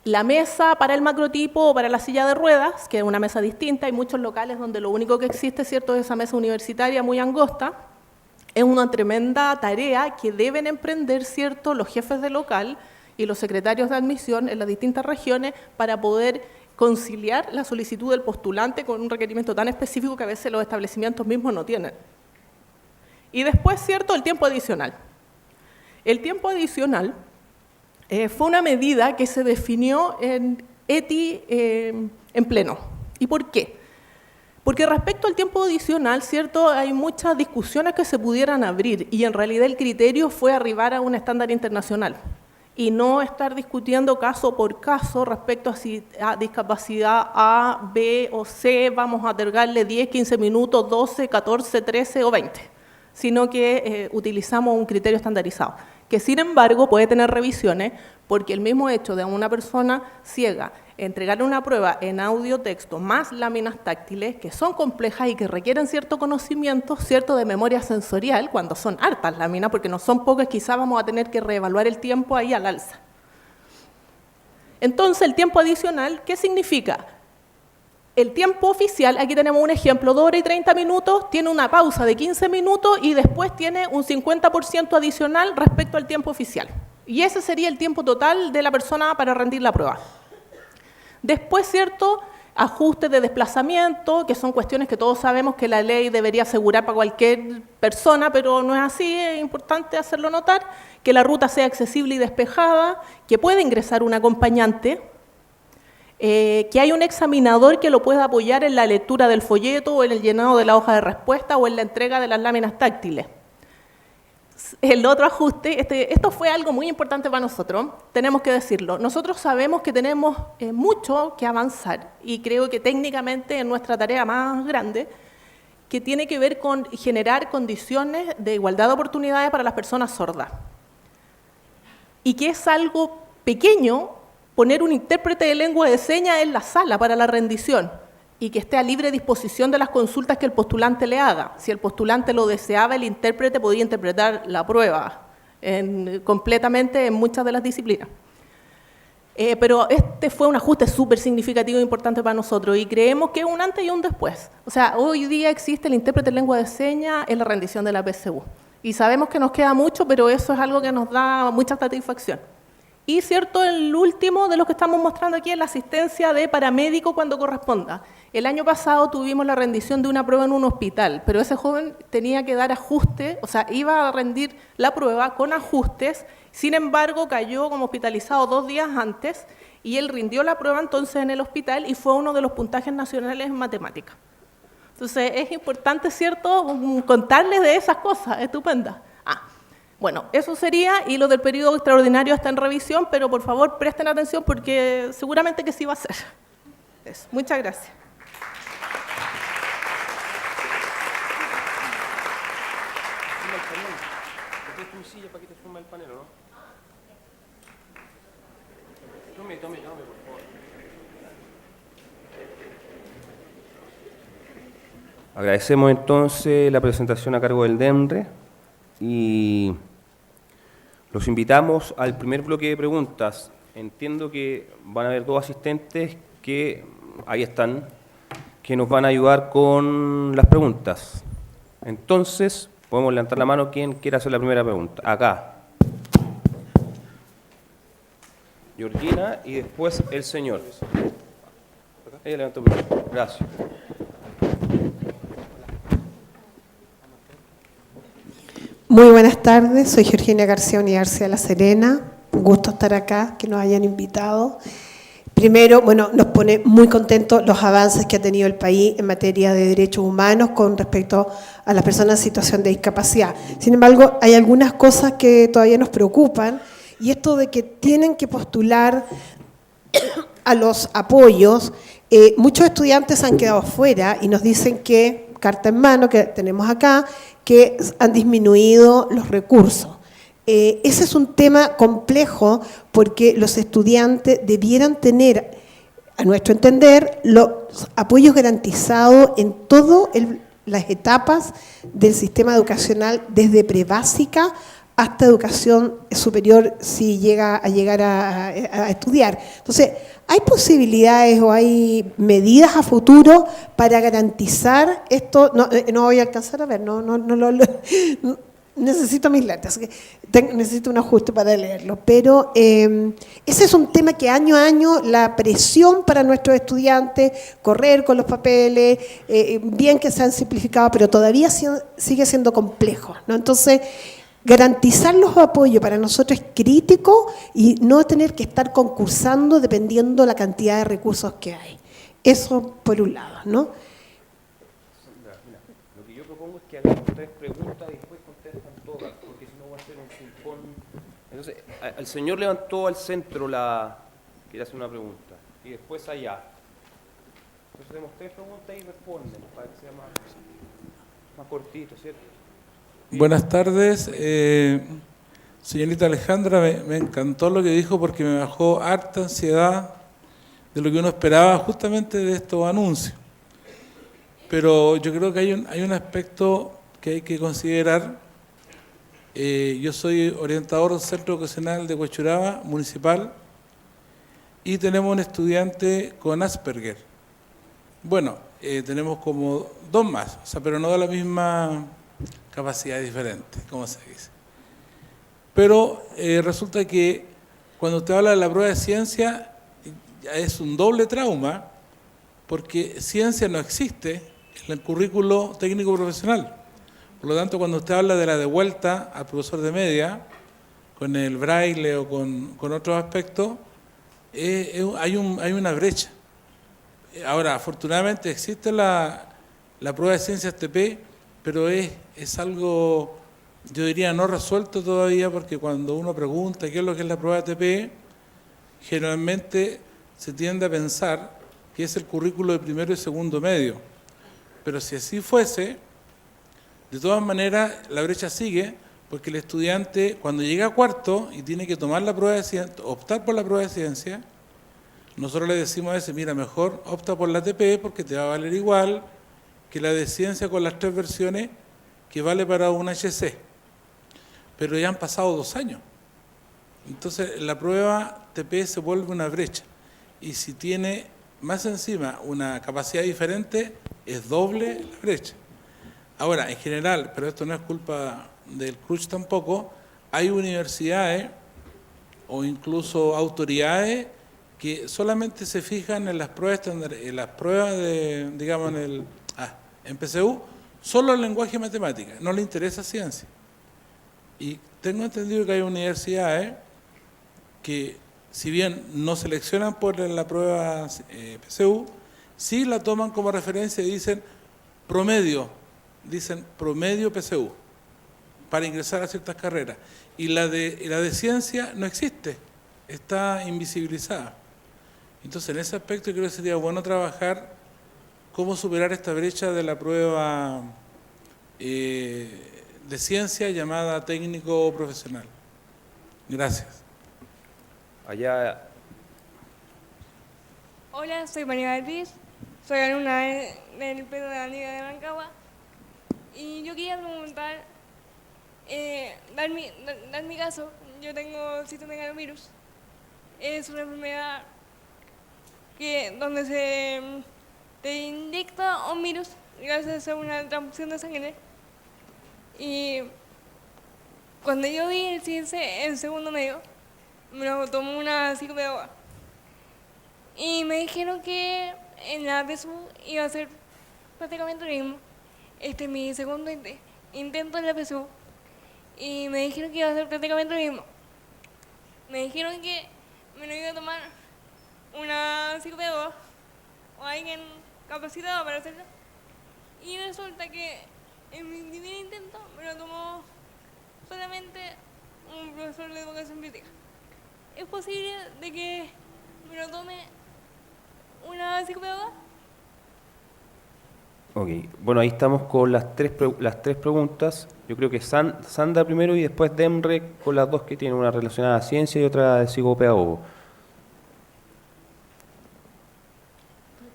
H: la mesa para el macrotipo o para la silla de ruedas, que es una mesa distinta. Hay muchos locales donde lo único que existe, ¿cierto?, es esa mesa universitaria muy angosta. Es una tremenda tarea que deben emprender, ¿cierto?, los jefes de local y los secretarios de admisión en las distintas regiones para poder conciliar la solicitud del postulante con un requerimiento tan específico que a veces los establecimientos mismos no tienen. Y después, ¿cierto?, el tiempo adicional. El tiempo adicional fue una medida que se definió en ETI en pleno. ¿Y por qué? Porque respecto al tiempo adicional, ¿cierto?, hay muchas discusiones que se pudieran abrir y en realidad el criterio fue arribar a un estándar internacional y no estar discutiendo caso por caso respecto a si a discapacidad A, B o C vamos a otorgarle 10, 15 minutos, 12, 14, 13 o 20, sino que utilizamos un criterio estandarizado, que sin embargo puede tener revisiones, porque el mismo hecho de una persona ciega entregarle una prueba en audio, texto, más láminas táctiles, que son complejas y que requieren cierto conocimiento, cierto de memoria sensorial, cuando son hartas láminas, porque no son pocas, quizás vamos a tener que reevaluar el tiempo ahí al alza. Entonces, el tiempo adicional, ¿qué significa? El tiempo oficial, aquí tenemos un ejemplo, 2 horas y 30 minutos, tiene una pausa de 15 minutos y después tiene un 50% adicional respecto al tiempo oficial. Y ese sería el tiempo total de la persona para rendir la prueba. Después, ¿cierto?, ajustes de desplazamiento, que son cuestiones que todos sabemos que la ley debería asegurar para cualquier persona, pero no es así, es importante hacerlo notar, que la ruta sea accesible y despejada, que pueda ingresar un acompañante, que hay un examinador que lo pueda apoyar en la lectura del folleto o en el llenado de la hoja de respuesta o en la entrega de las láminas táctiles. El otro ajuste, esto fue algo muy importante para nosotros, tenemos que decirlo. Nosotros sabemos que tenemos mucho que avanzar y creo que técnicamente es nuestra tarea más grande, que tiene que ver con generar condiciones de igualdad de oportunidades para las personas sordas. Y que es algo pequeño poner un intérprete de lengua de señas en la sala para la rendición y que esté a libre disposición de las consultas que el postulante le haga. Si el postulante lo deseaba, el intérprete podía interpretar la prueba completamente en muchas de las disciplinas. Pero este fue un ajuste súper significativo e importante para nosotros y creemos que es un antes y un después. O sea, hoy día existe el intérprete de lengua de señas en la rendición de la PSU. Y sabemos que nos queda mucho, pero eso es algo que nos da mucha satisfacción. Y, cierto, el último de los que estamos mostrando aquí es la asistencia de paramédico cuando corresponda. El año pasado tuvimos la rendición de una prueba en un hospital, pero ese joven tenía que dar ajustes, o sea, iba a rendir la prueba con ajustes, sin embargo cayó como hospitalizado 2 días antes y él rindió la prueba entonces en el hospital y fue uno de los puntajes nacionales en matemáticas. Entonces es importante, ¿cierto?, contarles de esas cosas estupendas. Bueno, eso sería, y lo del periodo extraordinario está en revisión, pero por favor presten atención porque seguramente que sí va a ser. Eso. Muchas gracias.
B: Agradecemos entonces la presentación a cargo del DEMRE y los invitamos al primer bloque de preguntas. Entiendo que van a haber 2 asistentes que ahí están, que nos van a ayudar con las preguntas. Entonces, podemos levantar la mano quien quiera hacer la primera pregunta. Acá. Georgina y después el señor. Ella levantó primero. Gracias.
I: Muy buenas tardes, soy Georgina García, Universidad de La Serena. Un gusto estar acá, que nos hayan invitado. Primero, bueno, nos pone muy contentos los avances que ha tenido el país en materia de derechos humanos con respecto a las personas en situación de discapacidad. Sin embargo, hay algunas cosas que todavía nos preocupan, y esto de que tienen que postular a los apoyos. Muchos estudiantes han quedado fuera y nos dicen que, carta en mano que tenemos acá, que han disminuido los recursos. Ese es un tema complejo porque los estudiantes debieran tener, a nuestro entender, los apoyos garantizados en todas las etapas del sistema educacional, desde prebásica hasta educación superior, si llega a llegar a estudiar. Entonces, ¿hay posibilidades o hay medidas a futuro para garantizar esto? No voy a alcanzar a ver, necesito mis lentes, necesito un ajuste para leerlo, pero ese es un tema que año a año la presión para nuestros estudiantes, correr con los papeles, bien que se han simplificado, pero todavía sigue siendo complejo, ¿no? Entonces, garantizar los apoyos para nosotros es crítico y no tener que estar concursando dependiendo la cantidad de recursos que hay. Eso por un lado, ¿no?
B: Lo que yo propongo es que hagamos 3 preguntas y después contestan todas, porque si no va a ser un ping-pong. Entonces, el señor levantó al centro quiere hacer una pregunta, y después allá. Entonces hacemos 3 preguntas y responden, para que sea más cortito, ¿cierto?
J: Buenas tardes, señorita Alejandra, me encantó lo que dijo porque me bajó harta ansiedad de lo que uno esperaba justamente de estos anuncios. Pero yo creo que hay un aspecto que hay que considerar. Yo soy orientador del Centro Educacional de Huechuraba, municipal, y tenemos un estudiante con Asperger. Bueno, tenemos como 2 más, o sea, pero no de la misma capacidad diferente, como se dice. Pero resulta que cuando usted habla de la prueba de ciencia, es un doble trauma, porque ciencia no existe en el currículo técnico profesional. Por lo tanto, cuando usted habla de la devuelta al profesor de media, con el braille o con otros aspectos, hay una brecha. Ahora, afortunadamente existe la prueba de ciencias TP, pero es algo, yo diría, no resuelto todavía, porque cuando uno pregunta qué es lo que es la prueba de TP, generalmente se tiende a pensar que es el currículo de primero y segundo medio. Pero si así fuese, de todas maneras la brecha sigue, porque el estudiante cuando llega a cuarto y tiene que tomar la prueba de ciencia, optar por la prueba de ciencia, nosotros le decimos a ese, mira, mejor opta por la TP porque te va a valer igual que la de ciencia con las 3 versiones que vale para un HC. Pero ya han pasado 2 años. Entonces la prueba TP se vuelve una brecha. Y si tiene más encima una capacidad diferente, es doble la brecha. Ahora, en general, pero esto no es culpa del CRUCH tampoco, hay universidades o incluso autoridades que solamente se fijan en las pruebas de, digamos, en PSU, solo el lenguaje y matemática, no le interesa ciencia. Y tengo entendido que hay universidades que, si bien no seleccionan por la prueba PSU, sí la toman como referencia y dicen promedio PSU, para ingresar a ciertas carreras. Y la de ciencia no existe, está invisibilizada. Entonces, en ese aspecto creo que sería bueno trabajar cómo superar esta brecha de la prueba de ciencia llamada técnico profesional. Gracias.
B: Allá.
K: Hola, soy María Beatriz, soy alumna del Pedro de la Liga de Rancagua y yo quería preguntar, dar mi caso. Yo tengo citomegalovirus, es una enfermedad donde te inyecta un virus gracias a una transfusión de sangre Y cuando yo vi el CIENSE en segundo medio, me lo tomó una psicopedagoga. Y me dijeron que en la PSU iba a ser prácticamente lo mismo. Este es mi segundo intento en la PSU. Y me dijeron que iba a ser prácticamente lo mismo. Me dijeron que me lo iba a tomar una psicopedagoga o alguien capacitado para hacerlo. Y resulta que en mi primer intento me lo tomó solamente un profesor de educación física. ¿Es posible de que me lo tome una psicopedagoga?
B: Ok, bueno, ahí estamos con las tres preguntas. Yo creo que Sandra primero y después Demre con las dos que tienen una relacionada a ciencia y otra de psicopedagogo. No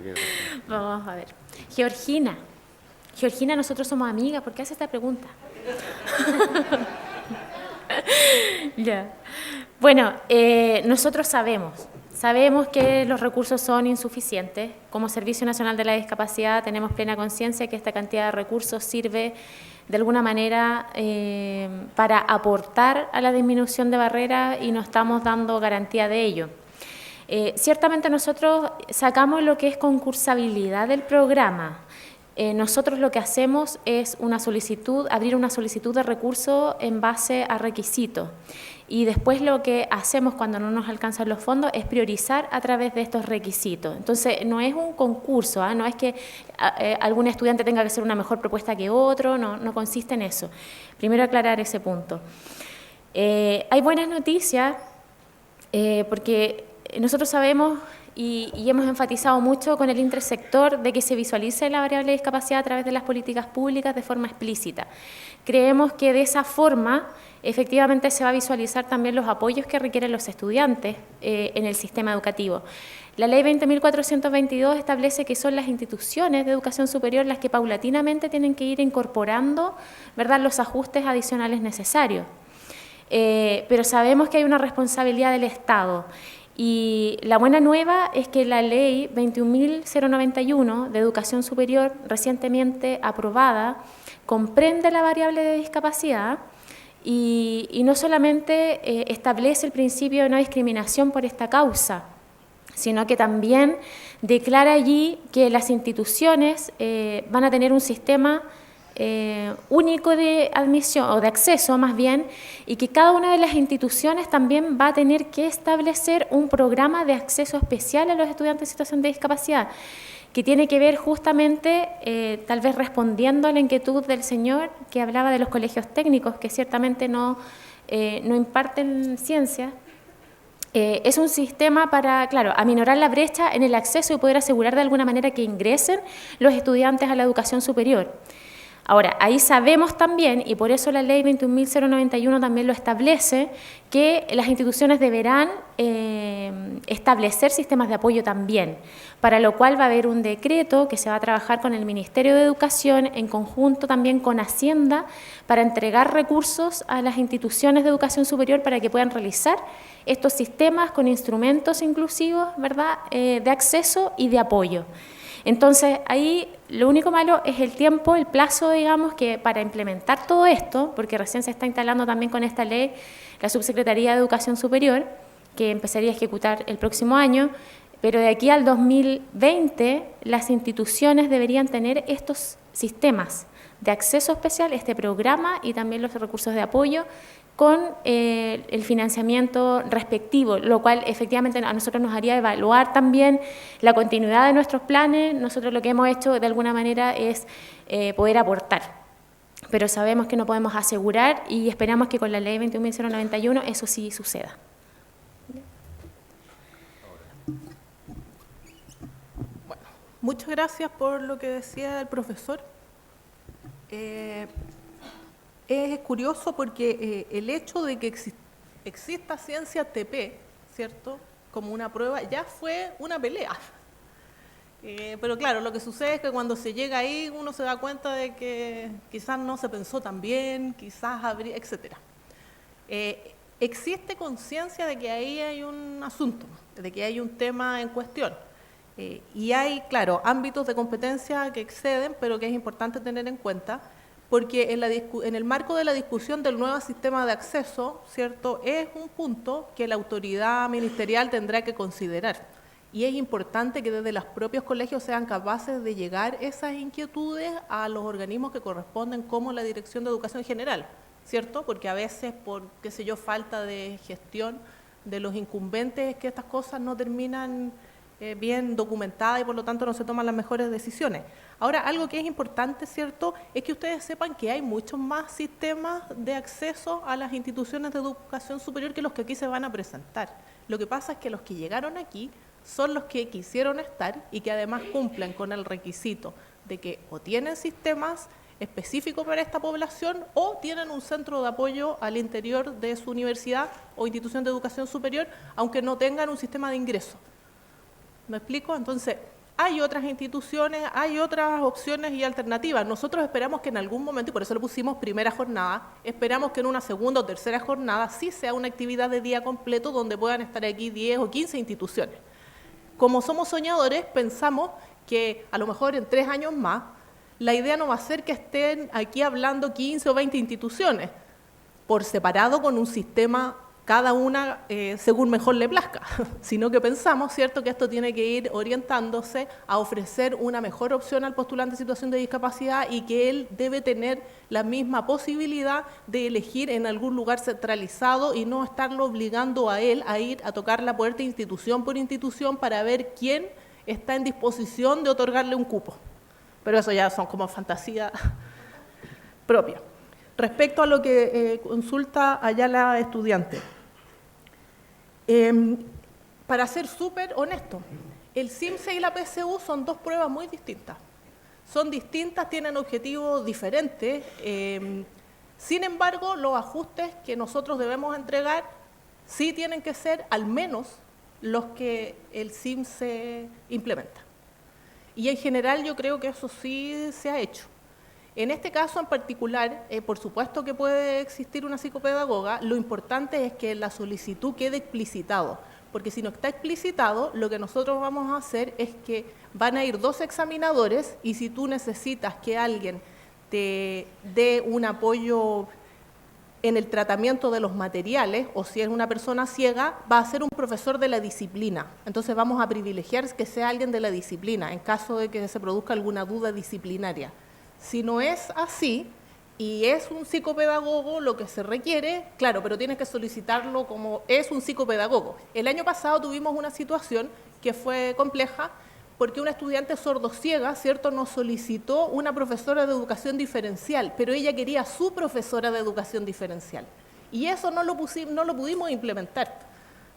B: quiero responder.
E: Vamos a ver. Georgina, nosotros somos amigas. ¿Por qué hace esta pregunta? Ya. Bueno, nosotros sabemos que los recursos son insuficientes. Como Servicio Nacional de la Discapacidad tenemos plena conciencia que esta cantidad de recursos sirve de alguna manera para aportar a la disminución de barreras y no estamos dando garantía de ello. Ciertamente nosotros sacamos lo que es concursabilidad del programa. Nosotros lo que hacemos es abrir una solicitud de recursos en base a requisitos. Y después lo que hacemos cuando no nos alcanzan los fondos es priorizar a través de estos requisitos. Entonces, no es un concurso, no es que algún estudiante tenga que hacer una mejor propuesta que otro, no consiste en eso. Primero aclarar ese punto. Hay buenas noticias porque nosotros sabemos y hemos enfatizado mucho con el intersector de que se visualice la variable de discapacidad a través de las políticas públicas de forma explícita. Creemos que de esa forma efectivamente se va a visualizar también los apoyos que requieren los estudiantes en el sistema educativo. La Ley 20.422 establece que son las instituciones de educación superior las que paulatinamente tienen que ir incorporando, ¿verdad?, los ajustes adicionales necesarios. Pero sabemos que hay una responsabilidad del Estado. Y la buena nueva es que la Ley 21.091 de Educación Superior, recientemente aprobada, comprende la variable de discapacidad y no solamente establece el principio de no discriminación por esta causa, sino que también declara allí que las instituciones van a tener un sistema único de admisión o de acceso más bien, y que cada una de las instituciones también va a tener que establecer un programa de acceso especial a los estudiantes en situación de discapacidad, que tiene que ver justamente, tal vez respondiendo a la inquietud del señor que hablaba de los colegios técnicos, que ciertamente no imparten ciencia. Es un sistema para, claro, aminorar la brecha en el acceso y poder asegurar de alguna manera que ingresen los estudiantes a la educación superior. Ahora, ahí sabemos también, y por eso la Ley 21.091 también lo establece, que las instituciones deberán establecer sistemas de apoyo también, para lo cual va a haber un decreto que se va a trabajar con el Ministerio de Educación en conjunto también con Hacienda para entregar recursos a las instituciones de educación superior para que puedan realizar estos sistemas con instrumentos inclusivos, ¿verdad?, de acceso y de apoyo. Entonces, ahí lo único malo es el tiempo, el plazo, digamos, que para implementar todo esto, porque recién se está instalando también con esta ley la Subsecretaría de Educación Superior, que empezaría a ejecutar el próximo año, pero de aquí al 2020 las instituciones deberían tener estos sistemas de acceso especial, este programa y también los recursos de apoyo con el financiamiento respectivo, lo cual efectivamente a nosotros nos haría evaluar también la continuidad de nuestros planes. Nosotros lo que hemos hecho de alguna manera es poder aportar, pero sabemos que no podemos asegurar y esperamos que con la Ley 21.091 eso sí suceda.
H: Bueno, muchas gracias por lo que decía el profesor. Es curioso porque el hecho de que exista ciencia TP, ¿cierto?, como una prueba, ya fue una pelea. Pero claro, lo que sucede es que cuando se llega ahí uno se da cuenta de que quizás no se pensó tan bien, quizás habría, etc. Existe conciencia de que ahí hay un asunto, de que hay un tema en cuestión. Y hay, claro, ámbitos de competencia que exceden, pero que es importante tener en cuenta, porque en el marco de la discusión del nuevo sistema de acceso, ¿cierto?, es un punto que la autoridad ministerial tendrá que considerar. Y es importante que desde los propios colegios sean capaces de llegar esas inquietudes a los organismos que corresponden, como la Dirección de Educación General, ¿cierto? Porque a veces, por, qué sé yo, falta de gestión de los incumbentes, es que estas cosas no terminan bien documentadas y por lo tanto no se toman las mejores decisiones. Ahora, algo que es importante, ¿cierto?, es que ustedes sepan que hay muchos más sistemas de acceso a las instituciones de educación superior que los que aquí se van a presentar. Lo que pasa es que los que llegaron aquí son los que quisieron estar y que además cumplen con el requisito de que o tienen sistemas específicos para esta población o tienen un centro de apoyo al interior de su universidad o institución de educación superior, aunque no tengan un sistema de ingreso. ¿Me explico? Entonces, hay otras instituciones, hay otras opciones y alternativas. Nosotros esperamos que en algún momento, y por eso le pusimos primera jornada, esperamos que en una segunda o tercera jornada sí sea una actividad de día completo donde puedan estar aquí 10 o 15 instituciones. Como somos soñadores, pensamos que a lo mejor en 3 años más, la idea no va a ser que estén aquí hablando 15 o 20 instituciones, por separado con un sistema cada una según mejor le plazca, sino que pensamos, ¿cierto?, que esto tiene que ir orientándose a ofrecer una mejor opción al postulante en situación de discapacidad y que él debe tener la misma posibilidad de elegir en algún lugar centralizado y no estarlo obligando a él a ir a tocar la puerta institución por institución para ver quién está en disposición de otorgarle un cupo. Pero eso ya son como fantasía propia. Respecto a lo que consulta allá la estudiante, para ser súper honesto, el CIMSE y la PSU son dos pruebas muy distintas. Son distintas, tienen objetivos diferentes, sin embargo, los ajustes que nosotros debemos entregar sí tienen que ser al menos los que el CIMSE implementa. Y en general yo creo que eso sí se ha hecho. En este caso en particular, por supuesto que puede existir una psicopedagoga, lo importante es que la solicitud quede explicitado, porque si no está explicitado, lo que nosotros vamos a hacer es que van a ir 2 examinadores y si tú necesitas que alguien te dé un apoyo en el tratamiento de los materiales, o si es una persona ciega, va a ser un profesor de la disciplina. Entonces vamos a privilegiar que sea alguien de la disciplina, en caso de que se produzca alguna duda disciplinaria. Si no es así y es un psicopedagogo lo que se requiere, claro, pero tienes que solicitarlo como es un psicopedagogo. El año pasado tuvimos una situación que fue compleja porque una estudiante sordo-ciega, ¿cierto?, nos solicitó una profesora de educación diferencial, pero ella quería su profesora de educación diferencial. Y eso no lo pudimos implementar.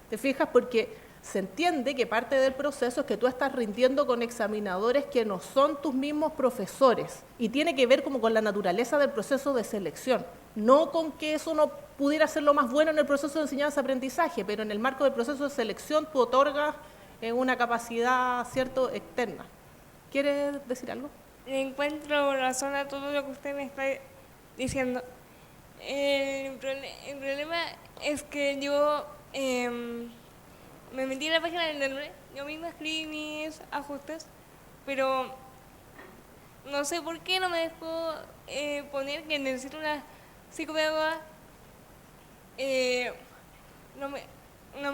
H: ¿Te fijas? Porque se entiende que parte del proceso es que tú estás rindiendo con examinadores que no son tus mismos profesores y tiene que ver como con la naturaleza del proceso de selección, no con que eso no pudiera ser lo más bueno en el proceso de enseñanza-aprendizaje, pero en el marco del proceso de selección tú otorgas una capacidad, ¿cierto?, externa. ¿Quieres decir algo?
K: Encuentro razón a todo lo que usted me está diciendo. El problema es que yo me metí en la página del NERVE, yo misma escribí mis ajustes, pero no sé por qué no me dejó poner que necesito una psicopedagoga. No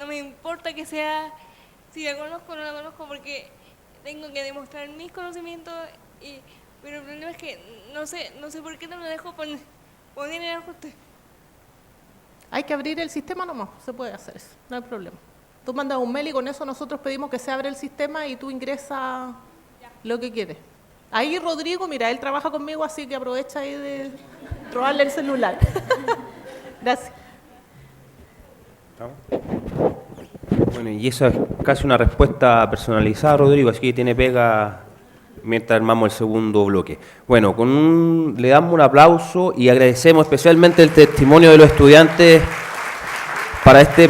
K: me importa que sea, si la conozco o no la conozco, porque tengo que demostrar mis conocimientos, pero el problema es que no sé por qué no me dejó poner el ajuste.
H: Hay que abrir el sistema nomás, se puede hacer eso, no hay problema. Tú mandas un mail y con eso nosotros pedimos que se abra el sistema y tú ingresas lo que quieres. Ahí Rodrigo, mira, él trabaja conmigo, así que aprovecha ahí de robarle el celular. Gracias.
B: Bueno, y esa es casi una respuesta personalizada, Rodrigo, así que tiene pega mientras armamos el segundo bloque. Bueno, le damos un aplauso y agradecemos especialmente el testimonio de los estudiantes para este